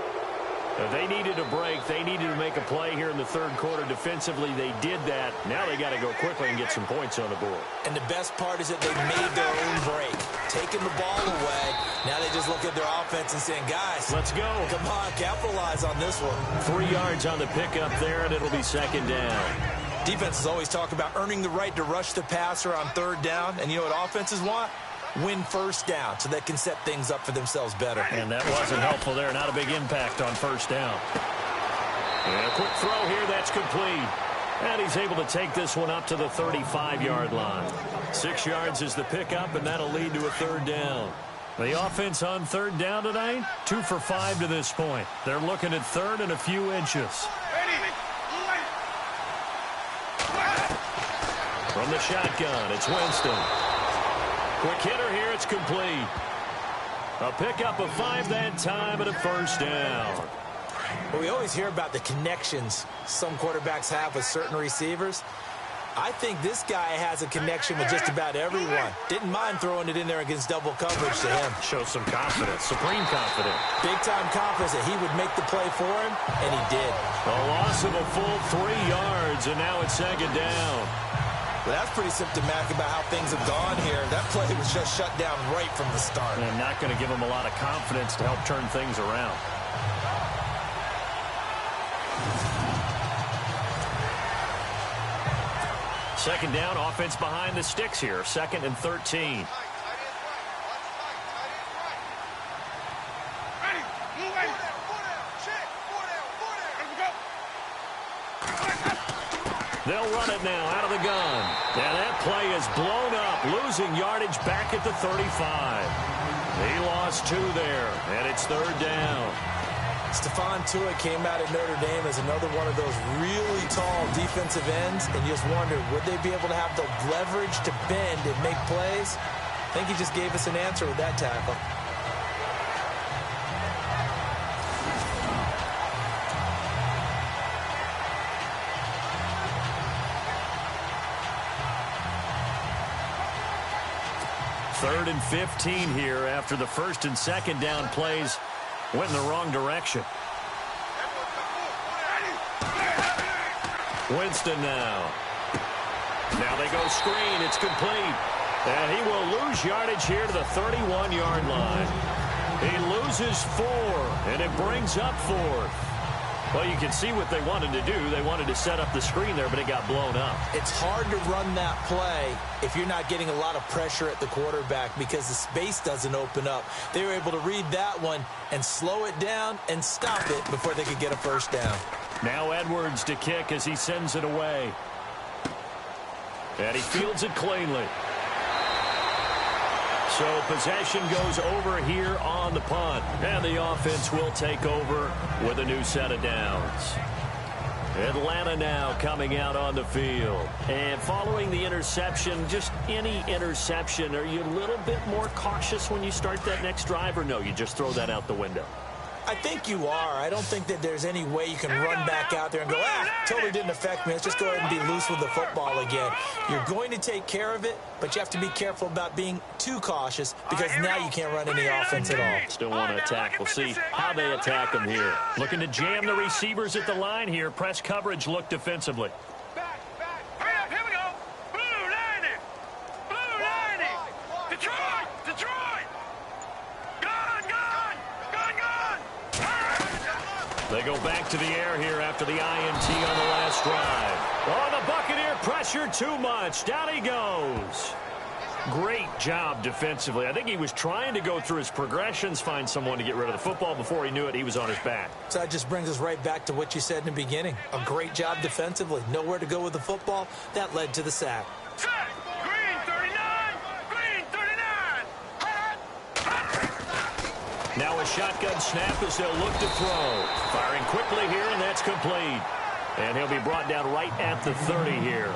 If they needed a break, they needed to make a play here in the 3rd quarter. Defensively, they did that. Now they got to go quickly and get some points on the board. And the best part is that they made their own break. Taking the ball away. Now they just look at their offense and saying, guys, let's go. Come on, capitalize on this one. 3 yards on the pickup there, and it'll be 2nd down. Defenses always talk about earning the right to rush the passer on 3rd down. And you know what offenses want? Win 1st down so they can set things up for themselves better. And that wasn't helpful there. Not a big impact on 1st down. And a quick throw here. That's complete. And he's able to take this one up to the 35-yard line. 6 yards is the pickup, and that'll lead to a 3rd down. The offense on 3rd down tonight, 2 for 5 to this point. They're looking at 3rd and a few inches. From the shotgun, it's Winston. Quick hitter here, it's complete. A pickup of 5 that time and a 1st down. Well, we always hear about the connections some quarterbacks have with certain receivers. I think this guy has a connection with just about everyone. Didn't mind throwing it in there against double coverage to him. Shows some confidence, supreme confidence. Big-time confidence that he would make the play for him, and he did. A loss of a full 3 yards, and now it's 2nd down. Well, that's pretty symptomatic about how things have gone here. That play was just shut down right from the start. And not going to give him a lot of confidence to help turn things around. Second down, offense behind the sticks here. 2nd and 13. They'll run it now out of the gun. And that play is blown up, losing yardage back at the 35. He lost 2 there, and it's 3rd down. Stephon Tuitt came out of Notre Dame as another one of those really tall defensive ends, and you just wonder, would they be able to have the leverage to bend and make plays? I think he just gave us an answer with that tackle. Third and 15 here after the 1st and 2nd down plays went in the wrong direction. Winston now. Now they go screen. It's complete. And he will lose yardage here to the 31-yard line. He loses 4, and it brings up 4th. Well, you can see what they wanted to do. They wanted to set up the screen there, but it got blown up. It's hard to run that play if you're not getting a lot of pressure at the quarterback because the space doesn't open up. They were able to read that one and slow it down and stop it before they could get a first down. Now Edwards to kick as he sends it away. And he fields it cleanly. So possession goes over here on the punt. And the offense will take over with a new set of downs. Atlanta now coming out on the field. And following the interception, just any interception, are you a little bit more cautious when you start that next drive, or no, you just throw that out the window? I think you are. I don't think that there's any way you can run back out there and go, totally didn't affect me. Let's just go ahead and be loose with the football again. You're going to take care of it, but you have to be careful about being too cautious because now you can't run any offense at all. Still want to attack. We'll see how they attack them here. Looking to jam the receivers at the line here. Press coverage look defensively. Here we go. Blue 90. Blue 90. Detroit. Detroit. Gone. They go back to the air here after the INT on the last drive. Oh, the Buccaneer pressure too much. Down he goes. Great job defensively. I think he was trying to go through his progressions, find someone to get rid of the football. Before he knew it, he was on his back. So that just brings us right back to what you said in the beginning. A great job defensively. Nowhere to go with the football. That led to the sack. Set. Green 39. Green 39. Now a shotgun snap as they'll look to throw. Firing quickly here, and that's complete. And he'll be brought down right at the 30 here.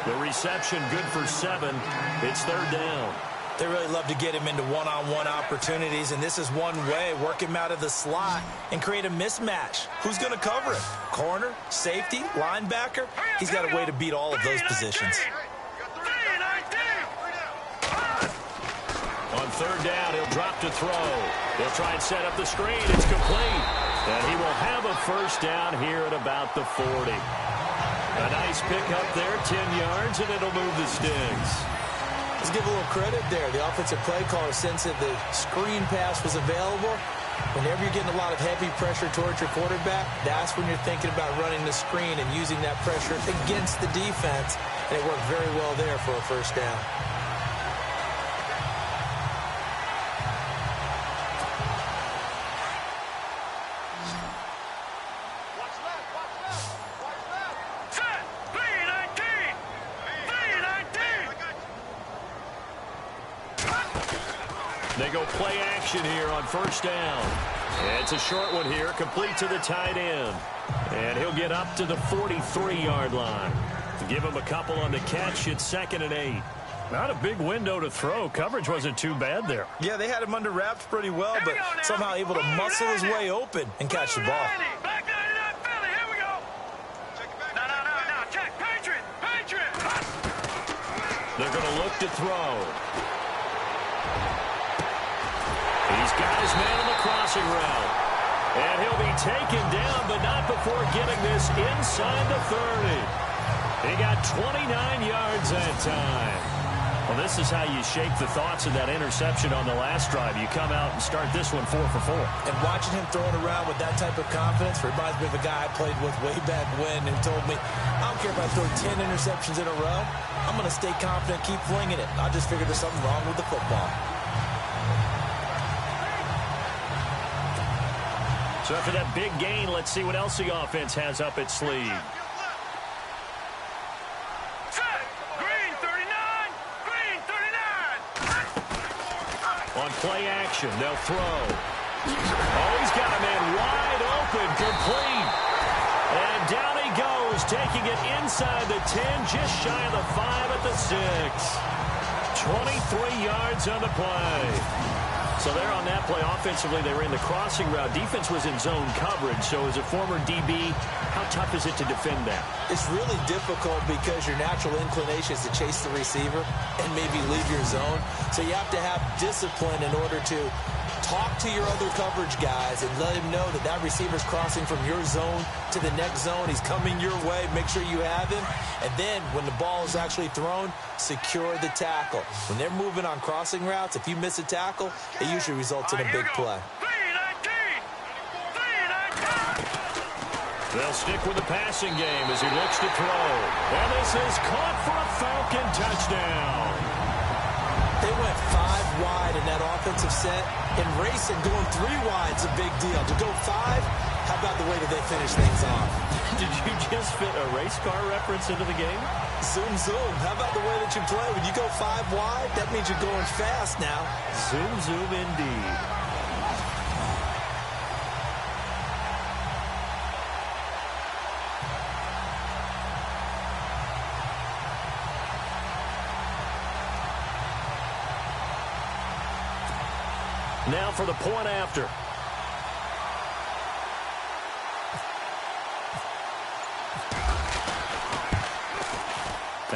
The reception good for 7. It's 3rd down. They really love to get him into one-on-one opportunities, and this is one way. Work him out of the slot and create a mismatch. Who's going to cover him? Corner, safety, linebacker? He's got a way to beat all of those positions. On 3rd down, he'll drop to throw. He'll try and set up the screen. It's complete. And he will have a first down here at about the 40. A nice pick up there, 10 yards, and it'll move the sticks. Let's give a little credit there. The offensive play caller sensed that the screen pass was available. Whenever you're getting a lot of heavy pressure towards your quarterback, that's when you're thinking about running the screen and using that pressure against the defense. And it worked very well there for a first down. They go play action here on first down. It's a short one here, complete to the tight end. And he'll get up to the 43-yard line. Give him a couple on the catch. It's 2nd and 8. Not a big window to throw. Coverage wasn't too bad there. Yeah, they had him under wraps pretty well, but somehow able to muscle his way open and catch the ball. Back 99 Philly. Here we go. No. Check. Patriot. They're going to look to throw. He's got his man on the crossing route. And he'll be taken down, but not before getting this inside the 30. He got 29 yards that time. Well, this is how you shake the thoughts of that interception on the last drive. You come out and start this one 4 for 4. And watching him throw it around with that type of confidence reminds me of a guy I played with way back when who told me, I don't care if I throw 10 interceptions in a row. I'm going to stay confident, keep flinging it. I just figured there's something wrong with the football. So after that big gain, let's see what else the offense has up its sleeve. Green 39. On play action, they'll throw. Oh, he's got a man wide open, complete. And down he goes, taking it inside the 10, just shy of the 5 at the 6. 23 yards on the play. So there on that play, offensively, they were in the crossing route. Defense was in zone coverage. So as a former DB, how tough is it to defend that? It's really difficult because your natural inclination is to chase the receiver and maybe leave your zone. So you have to have discipline in order to talk to your other coverage guys and let him know that that receiver's crossing from your zone to the next zone. He's coming your way. Make sure you have him. And then when the ball is actually thrown, secure the tackle. When they're moving on crossing routes, if you miss a tackle, it usually results in a big play. They'll stick with the passing game as he looks to throw. And this is caught for a Falcon touchdown. They went 5 wide in that offensive set. And racing, going 3 wide is a big deal. To go 5, how about the way that they finish things off? Did you just fit a race car reference into the game? Zoom, zoom. How about the way that you play? When you go 5 wide, that means you're going fast now. Zoom, zoom indeed. Now for the point after.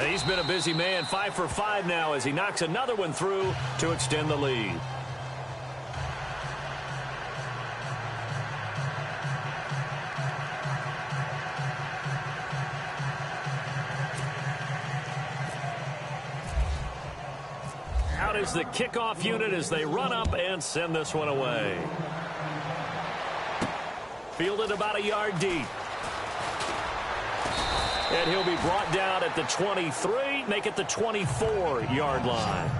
He's been a busy man, 5 for 5 now as he knocks another one through to extend the lead. Out is the kickoff unit as they run up and send this one away. Fielded about a yard deep. And he'll be brought down at the 23, make it the 24-yard line.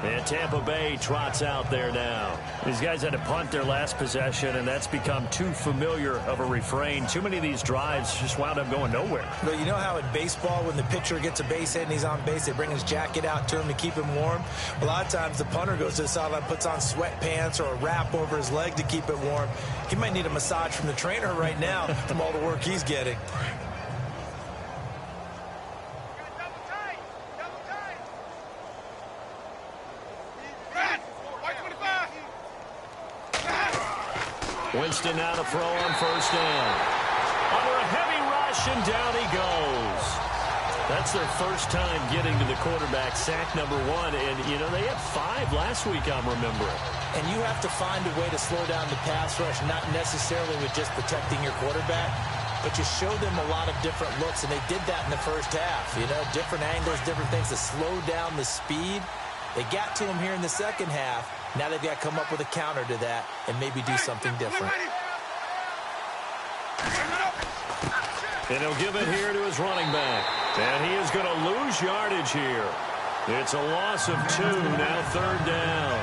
And Tampa Bay trots out there now. These guys had to punt their last possession, and that's become too familiar of a refrain. Too many of these drives just wound up going nowhere. But you know how in baseball, when the pitcher gets a base hit and he's on base, they bring his jacket out to him to keep him warm? A lot of times the punter goes to the sideline, puts on sweatpants or a wrap over his leg to keep it warm. He might need a massage from the trainer right now from all the work he's getting. Winston now to throw on first down. Under a heavy rush, and down he goes. That's their first time getting to the quarterback, sack number 1. And, you know, they had 5 last week, I'm remembering. And you have to find a way to slow down the pass rush, not necessarily with just protecting your quarterback, but you show them a lot of different looks, and they did that in the first half. You know, different angles, different things to slow down the speed. They got to him here in the second half. Now they've got to come up with a counter to that and maybe do something different. And he'll give it here to his running back. And he is going to lose yardage here. It's a loss of 2, now third down.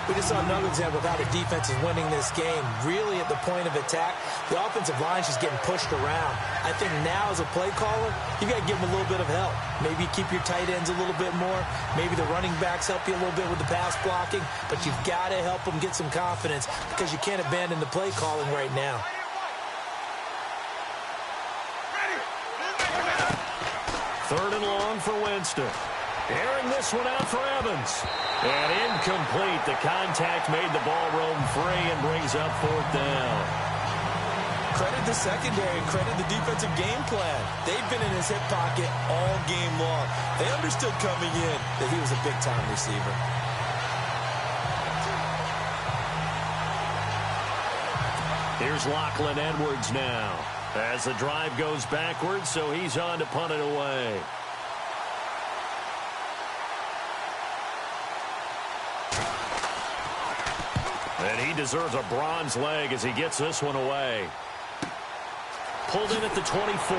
We just saw another example of how the defense is winning this game. Really at the point of attack, the offensive line is just getting pushed around. I think now as a play caller, you got to give them a little bit of help. Maybe keep your tight ends a little bit more. Maybe the running backs help you a little bit with the pass blocking. But you've got to help them get some confidence because you can't abandon the play calling right now. Third and long for Winston. Airing this one out for Evans. And incomplete. The contact made the ball roam free and brings up fourth down. Credit the secondary, credit the defensive game plan. They've been in his hip pocket all game long. They understood coming in that he was a big-time receiver. Here's Lachlan Edwards now. As the drive goes backwards, so he's on to punt it away. And he deserves a bronze leg as he gets this one away. Pulled in at the 24.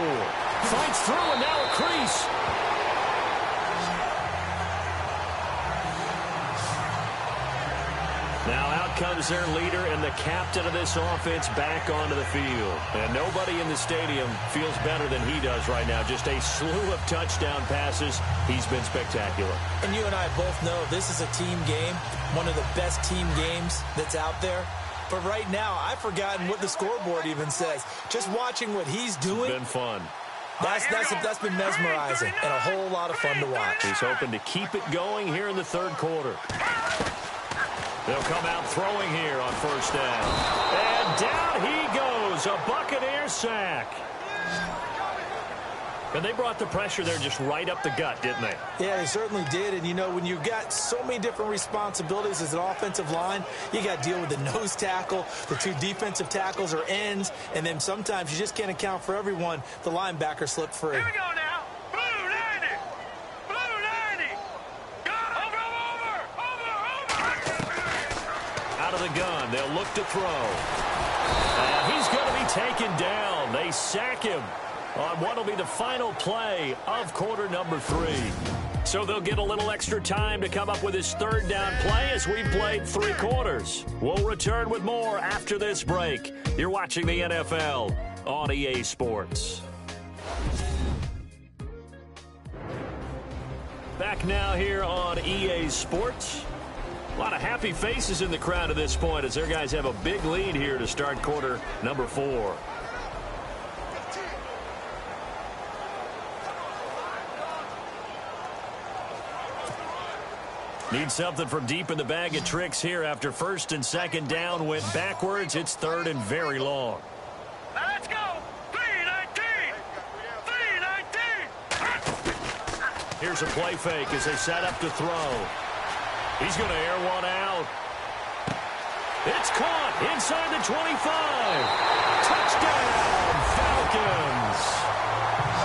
Fights through, and now a crease. Now out comes their leader and the captain of this offense back onto the field. And nobody in the stadium feels better than he does right now. Just a slew of touchdown passes. He's been spectacular. And you and I both know this is a team game, one of the best team games that's out there. But right now, I've forgotten what the scoreboard even says. Just watching what he's doing. It's been fun. That's been mesmerizing and a whole lot of fun to watch. He's hoping to keep it going here in the third quarter. They'll come out throwing here on first down. And down he goes. A Buccaneer sack. And they brought the pressure there just right up the gut, didn't they? Yeah, they certainly did. And, you know, when you've got so many different responsibilities as an offensive line, you got to deal with the nose tackle, the two defensive tackles or ends, and then sometimes you just can't account for everyone. The linebacker slipped free. Here we go now. Blue 90. Blue 90. Got it. Over. Out of the gun, they'll look to throw. And he's going to be taken down. They sack him on what will be the final play of quarter number 3. So they'll get a little extra time to come up with his third down play as we've played 3 quarters. We'll return with more after this break. You're watching the NFL on EA Sports. Back now here on EA Sports. A lot of happy faces in the crowd at this point as their guys have a big lead here to start quarter number 4. Need something from deep in the bag of tricks here after first and second down went backwards. It's third and very long. Now let's go. 3-19. 3-19. Here's a play fake as they set up to throw. He's going to air one out. It's caught inside the 25. Touchdown, Falcons.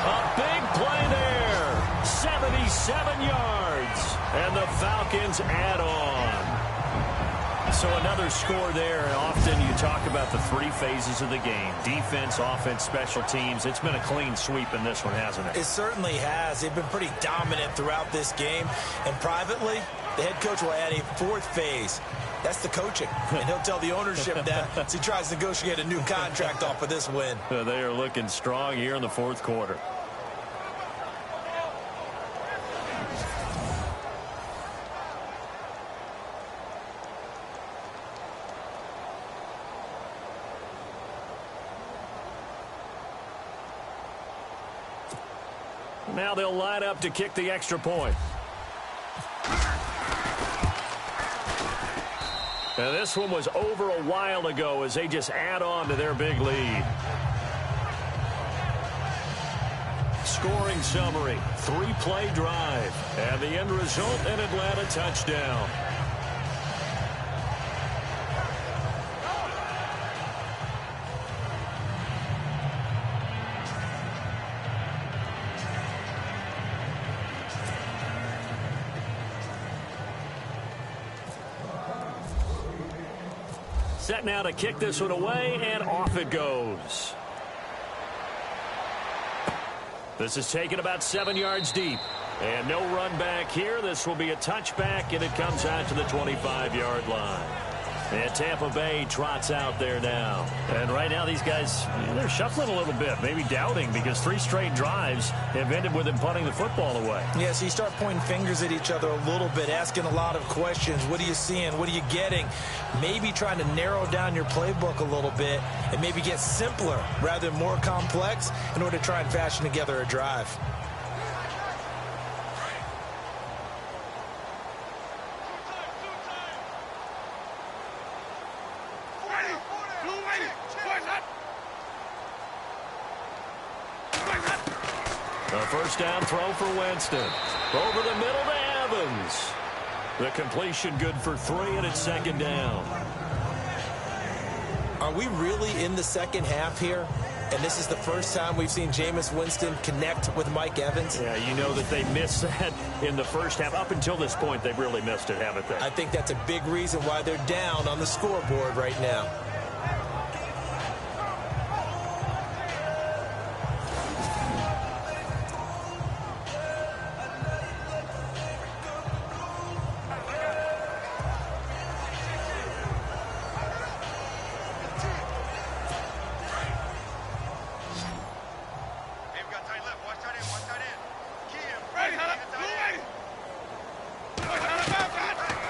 A big play there. 77 yards. And the Falcons add on. So another score there. Often you talk about the 3 phases of the game. Defense, offense, special teams. It's been a clean sweep in this one, hasn't it? It certainly has. They've been pretty dominant throughout this game. And privately, the head coach will add a 4th phase. That's the coaching. And he'll tell the ownership that as he tries to negotiate a new contract off of this win. They are looking strong here in the 4th quarter. Now they'll line up to kick the extra point. And this one was over a while ago as they just add on to their big lead. Scoring summary, 3-play drive. And the end result, an Atlanta touchdown. Set now to kick this one away, and off it goes. This is taken about 7 yards deep. And no run back here. This will be a touchback, and it comes out to the 25-yard line. And Tampa Bay trots out there now. And right now these guys, they're shuffling a little bit, maybe doubting, because 3 straight drives have ended with them punting the football away. Yeah, so you start pointing fingers at each other a little bit, asking a lot of questions. What are you seeing? What are you getting? Maybe trying to narrow down your playbook a little bit and maybe get simpler rather than more complex in order to try and fashion together a drive. A first down throw for Winston. Over the middle to Evans. The completion good for 3, and it's second down. Are we really in the second half here? And this is the first time we've seen Jameis Winston connect with Mike Evans? Yeah, you know that they missed that in the first half. Up until this point, they've really missed it, haven't they? I think that's a big reason why they're down on the scoreboard right now.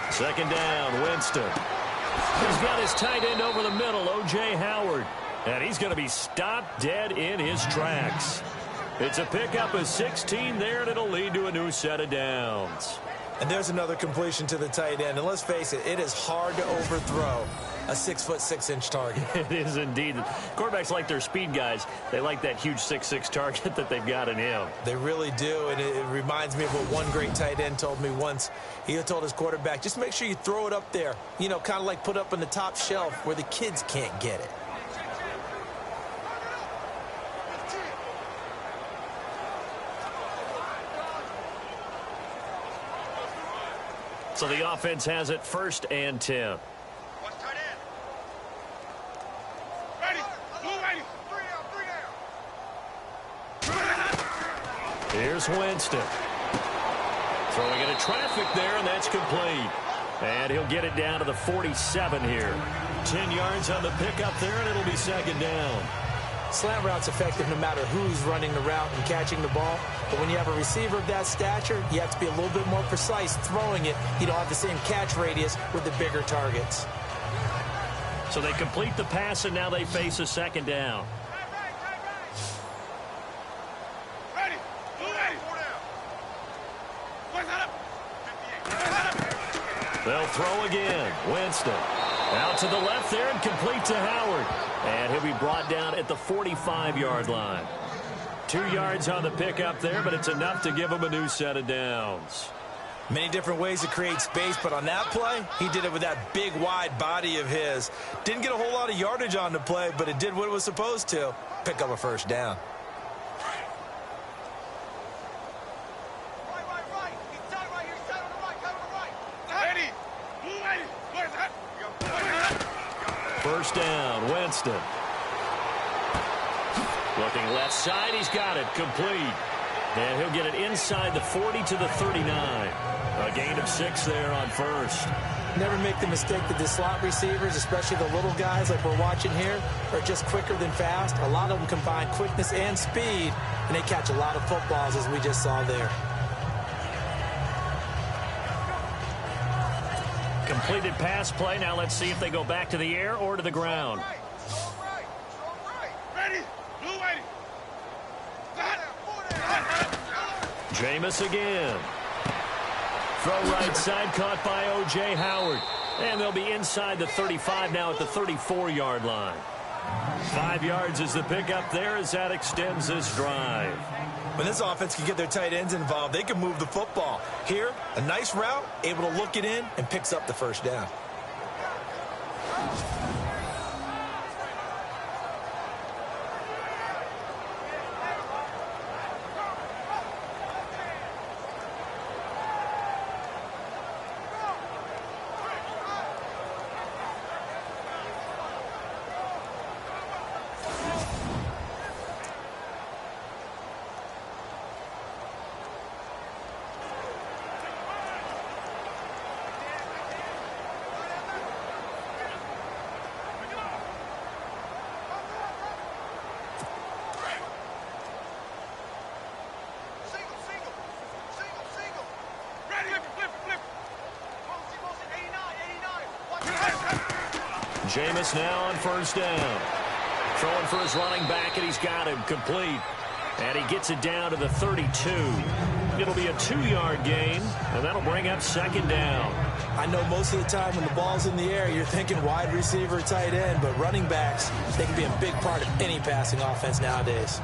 Second down, Winston. He's got his tight end over the middle, O.J. Howard. And he's going to be stopped dead in his tracks. It's a pickup of 16 there, and it'll lead to a new set of downs. And there's another completion to the tight end. And let's face it, it is hard to overthrow a 6'6" target. It is indeed. Quarterbacks like their speed guys. They like that huge 6'6" target that they've got in him. They really do, and it reminds me of what one great tight end told me once. He told his quarterback, just make sure you throw it up there, you know, kind of like put up on the top shelf where the kids can't get it. So the offense has it 1st and 10. Here's Winston. Throwing into traffic there, and that's complete. And he'll get it down to the 47 here. 10 yards on the pickup there, and it'll be 2nd down. Slant route's effective no matter who's running the route and catching the ball. But when you have a receiver of that stature, you have to be a little bit more precise throwing it. You don't have the same catch radius with the bigger targets. So they complete the pass, and now they face a 2nd down. They'll throw again. Winston out to the left there and complete to Howard. And he'll be brought down at the 45-yard line. 2 yards on the pickup there, but it's enough to give him a new set of downs. Many different ways to create space, but on that play, he did it with that big, wide body of his. Didn't get a whole lot of yardage on the play, but it did what it was supposed to. Pick up a 1st down. First down, Winston. Looking left side, he's got it, complete. And he'll get it inside the 40 to the 39. A gain of 6 there on 1st. Never make the mistake that the slot receivers, especially the little guys like we're watching here, are just quicker than fast. A lot of them combine quickness and speed, and they catch a lot of footballs, as we just saw there. Completed pass play. Now let's see if they go back to the air or to the ground. Jameis again. Throw right side, caught by O.J. Howard. And they'll be inside the 35 now at the 34-yard line. 5 yards is the pickup there as that extends this drive. When this offense can get their tight ends involved, they can move the football. Here, a nice route, able to look it in, and picks up the 1st down. Jameis now on 1st down. Throwing for his running back, and he's got him complete. And he gets it down to the 32. It'll be a 2-yard gain, and that'll bring up 2nd down. I know most of the time when the ball's in the air, you're thinking wide receiver, tight end, but running backs, they can be a big part of any passing offense nowadays.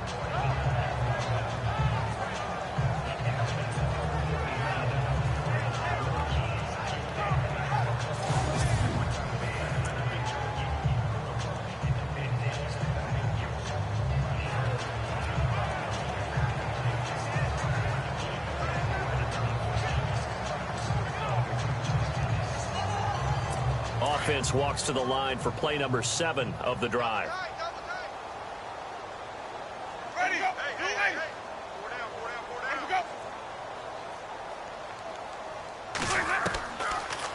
Offense walks to the line for play number 7 of the drive.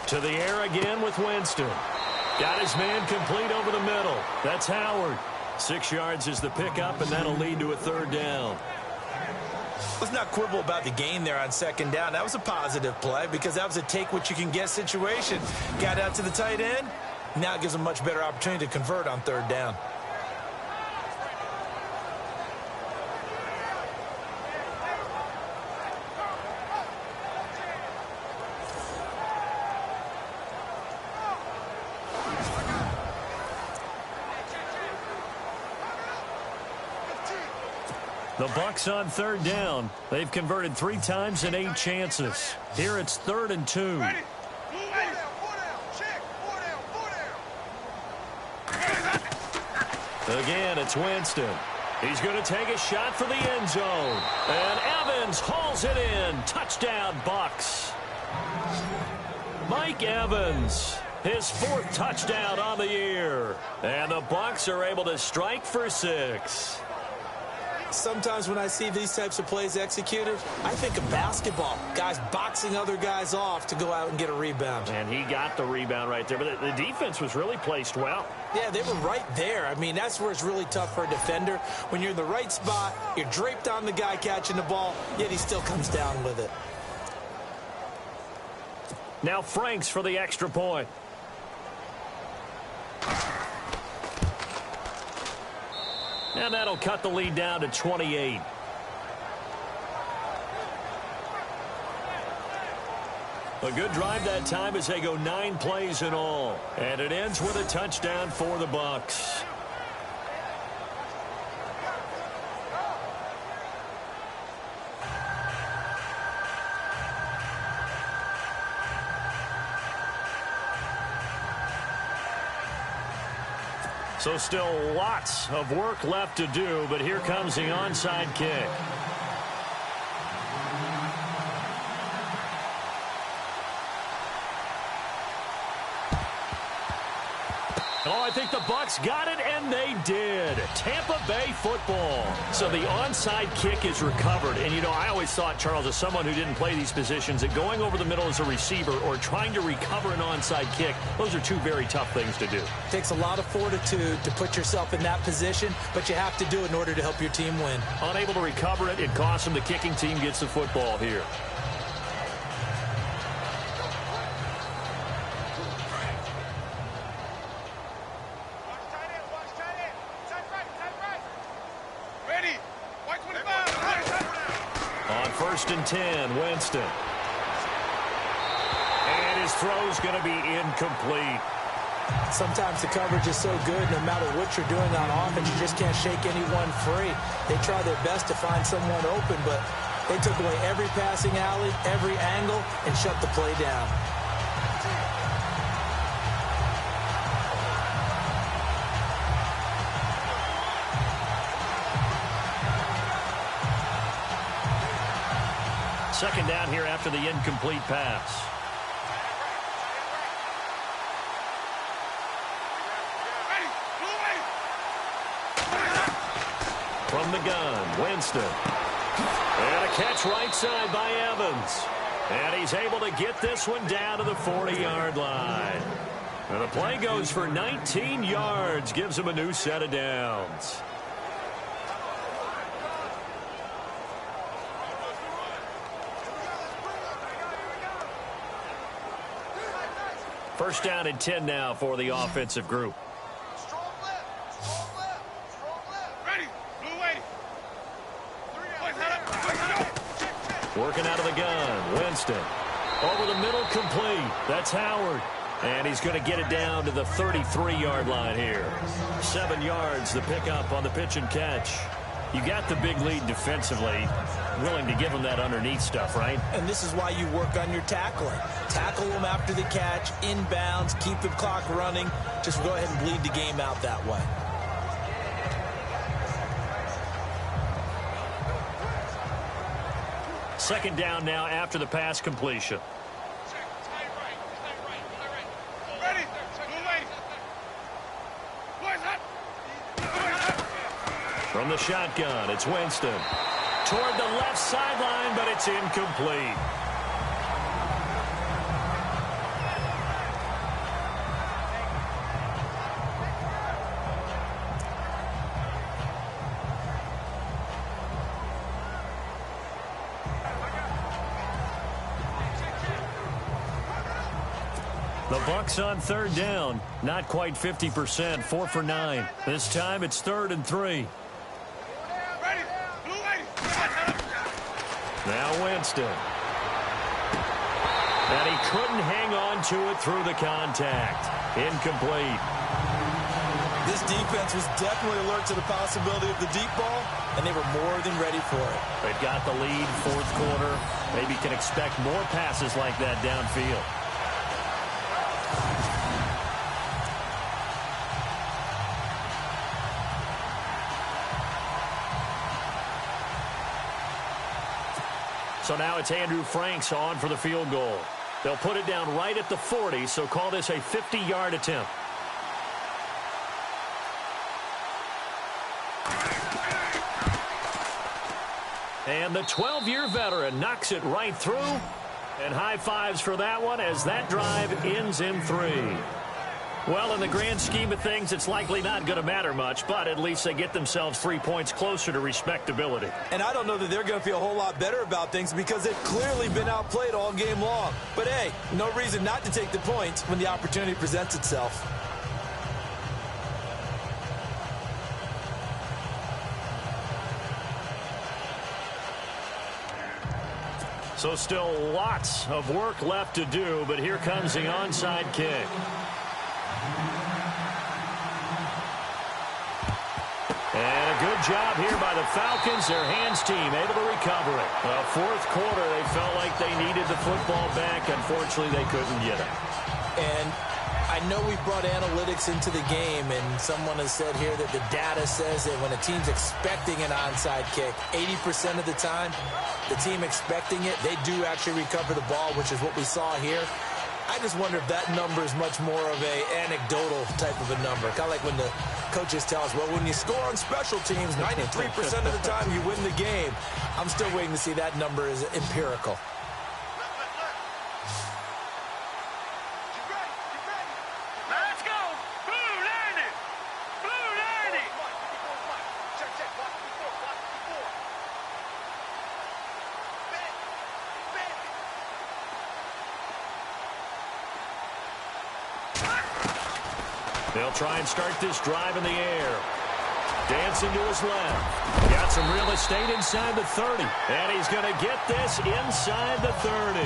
To the air again with Winston. Got his man complete over the middle. That's Howard. 6 yards is the pickup, and that'll lead to a 3rd down. Let's not quibble about the gain there on 2nd down. That was a positive play because that was a take-what-you-can-get situation. Got out to the tight end. Now it gives them a much better opportunity to convert on 3rd down. The Bucs on third down. They've converted 3 times in 8 chances. Here it's 3rd and 2. Ready. Again, it's Winston. He's going to take a shot for the end zone. And Evans hauls it in. Touchdown, Bucs. Mike Evans, his 4th touchdown on the year. And the Bucs are able to strike for 6. Sometimes when I see these types of plays executed, I think of basketball. Guys boxing other guys off to go out and get a rebound. And he got the rebound right there. But the defense was really placed well. Yeah, they were right there. I mean, that's where it's really tough for a defender. When you're in the right spot, you're draped on the guy catching the ball, yet he still comes down with it. Now Franks for the extra point. And that'll cut the lead down to 28. A good drive that time as they go 9 plays in all. And it ends with a touchdown for the Bucs. So still lots of work left to do, but here comes the onside kick. Oh, I think the Bucs got it, and they did. Tampa Bay football. So the onside kick is recovered. And, you know, I always thought, Charles, as someone who didn't play these positions, that going over the middle as a receiver or trying to recover an onside kick, those are 2 very tough things to do. It takes a lot of fortitude to put yourself in that position, but you have to do it in order to help your team win. Unable to recover it, it costs them. The kicking team gets the football here. On 1st and 10, Winston. And his throw's going to be incomplete. Sometimes the coverage is so good, no matter what you're doing on offense, you just can't shake anyone free. They try their best to find someone open, but they took away every passing alley, every angle, and shut the play down. Second down here after the incomplete pass. From the gun, Winston. And a catch right side by Evans. And he's able to get this one down to the 40-yard line. And the play goes for 19 yards, gives him a new set of downs. First down and 10 now for the offensive group. Working out of the gun, Winston. Over the middle, complete. That's Howard. And he's going to get it down to the 33-yard line here. 7 yards, the pickup on the pitch and catch. You got the big lead defensively. Willing to give them that underneath stuff, right? And this is why you work on your tackling. Tackle them after the catch, inbounds, keep the clock running. Just go ahead and bleed the game out that way. Second down now after the pass completion. From the shotgun, it's Winston. Toward the left sideline, but it's incomplete. The Bucs on third down. Not quite 50%, 4 for 9. This time it's 3rd and 3. Now Winston. And he couldn't hang on to it through the contact. Incomplete. This defense was definitely alert to the possibility of the deep ball, and they were more than ready for it. They've got the lead, fourth quarter. Maybe can expect more passes like that downfield. So now it's Andrew Franks on for the field goal. They'll put it down right at the 40, so call this a 50-yard attempt. And the 12-year veteran knocks it right through. And high fives for that one as that drive ends in 3. Well, in the grand scheme of things, it's likely not going to matter much, but at least they get themselves 3 points closer to respectability. And I don't know that they're going to feel a whole lot better about things because they've clearly been outplayed all game long. But, hey, no reason not to take the points when the opportunity presents itself. So still lots of work left to do, but here comes the onside kick. And a good job here by the Falcons. Their hands team able to recover it. Well, fourth quarter, they felt like they needed the football back. Unfortunately, they couldn't get it. And I know we brought analytics into the game, and someone has said here that the data says that when a team's expecting an onside kick, 80% of the time, the team expecting it, they do actually recover the ball, which is what we saw here. I just wonder if that number is much more of a anecdotal type of a number. Kind of like when the coaches tell us, well, when you score on special teams, 93% of the time you win the game. I'm still waiting to see that number is empirical. Let's go. Blue landing. Blue landing. Check. Block before. They'll try and start this drive in the air. Dancing to his left. Got some real estate inside the 30. And he's going to get this inside the 30.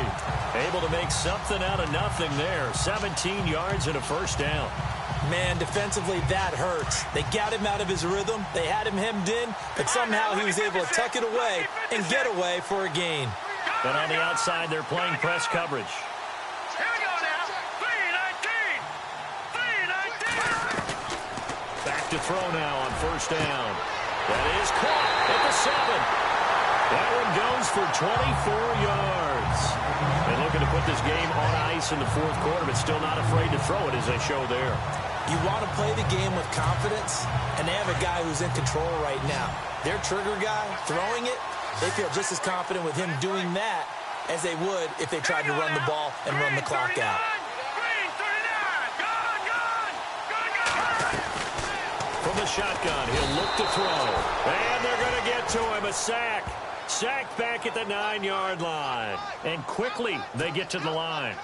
Able to make something out of nothing there. 17 yards and a first down. Man, defensively, that hurts. They got him out of his rhythm. They had him hemmed in, but somehow he was able to tuck it away and get away for a gain. But on the outside, they're playing press coverage. Here we go now. 3-19. Back to throw now on first down. That is caught at the 7. That one goes for 24 yards. And looking to put this game on ice in the fourth quarter, but still not afraid to throw it as they show there. You want to play the game with confidence, and they have a guy who's in control right now. Their trigger guy throwing it, they feel just as confident with him doing that as they would if they tried to run the ball and run the clock out. From the shotgun, he'll look to throw. And they're going to get to him. A sack. Sacked back at the 9-yard line. And quickly, they get to the line.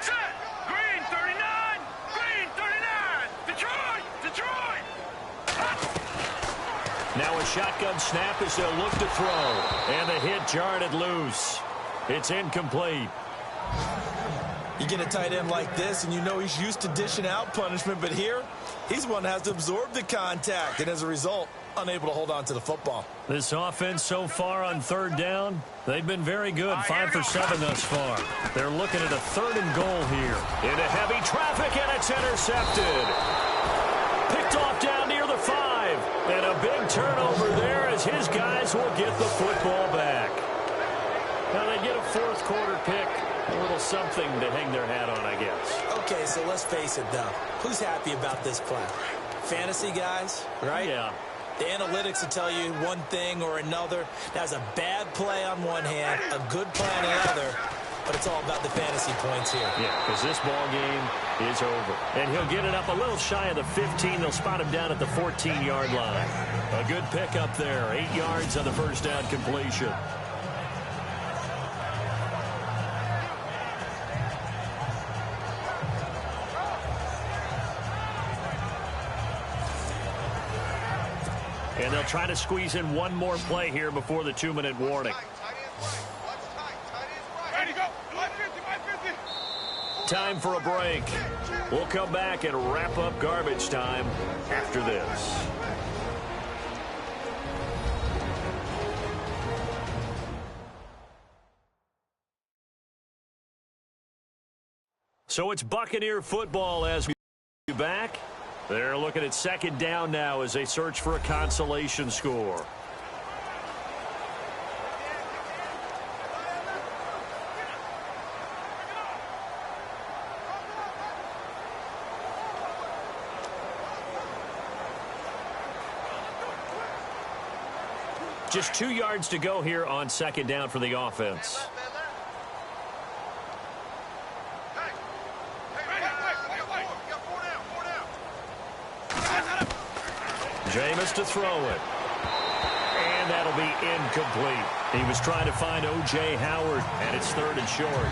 Set. Green 39. Green 39. Detroit. Now a shotgun snap as they'll look to throw. And the hit jarred it loose. It's incomplete. You get a tight end like this, and you know he's used to dishing out punishment, but here, he's one that has to absorb the contact, and as a result, unable to hold on to the football. This offense so far on third down, they've been very good. 5 for 7 thus far. They're looking at a 3rd and goal here. Into heavy traffic, and it's intercepted. Picked off down near the 5. And a big turnover there as his guys will get the football back. Now they get a fourth quarter pick. A little something to hang their hat on, I guess. Okay, so let's face it, though. Who's happy about this play? Fantasy guys, right? Yeah. The analytics will tell you one thing or another. That's a bad play on one hand, a good play on the other, but it's all about the fantasy points here. Yeah, because this ball game is over. And he'll get it up a little shy of the 15. They'll spot him down at the 14-yard line. A good pick up there. 8 yards on the first down completion. And they'll try to squeeze in one more play here before the 2-minute warning. time for a break. We'll come back and wrap up garbage time after this. So it's Buccaneer football as we back. They're looking at second down now as they search for a consolation score. Just 2 yards to go here on second down for the offense. Jameis to throw it. And that'll be incomplete. He was trying to find O.J. Howard, and it's 3rd and short.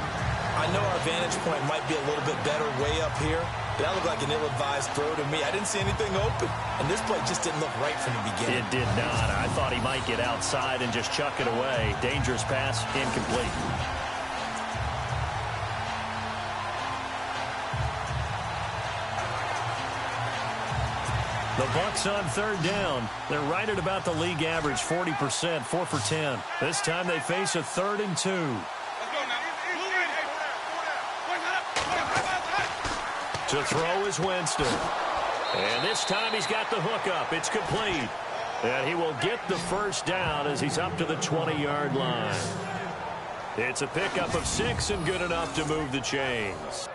I know our vantage point might be a little bit better way up here, but that looked like an ill-advised throw to me. I didn't see anything open, and this play just didn't look right from the beginning. It did not. I thought he might get outside and just chuck it away. Dangerous pass, incomplete. The Bucs on 3rd down. They're right at about the league average, 40%, 4 for 10. This time they face a 3rd and 2. To throw is Winston. And this time he's got the hook up. It's complete. And he will get the first down as he's up to the 20-yard line. It's a pickup of 6 and good enough to move the chains.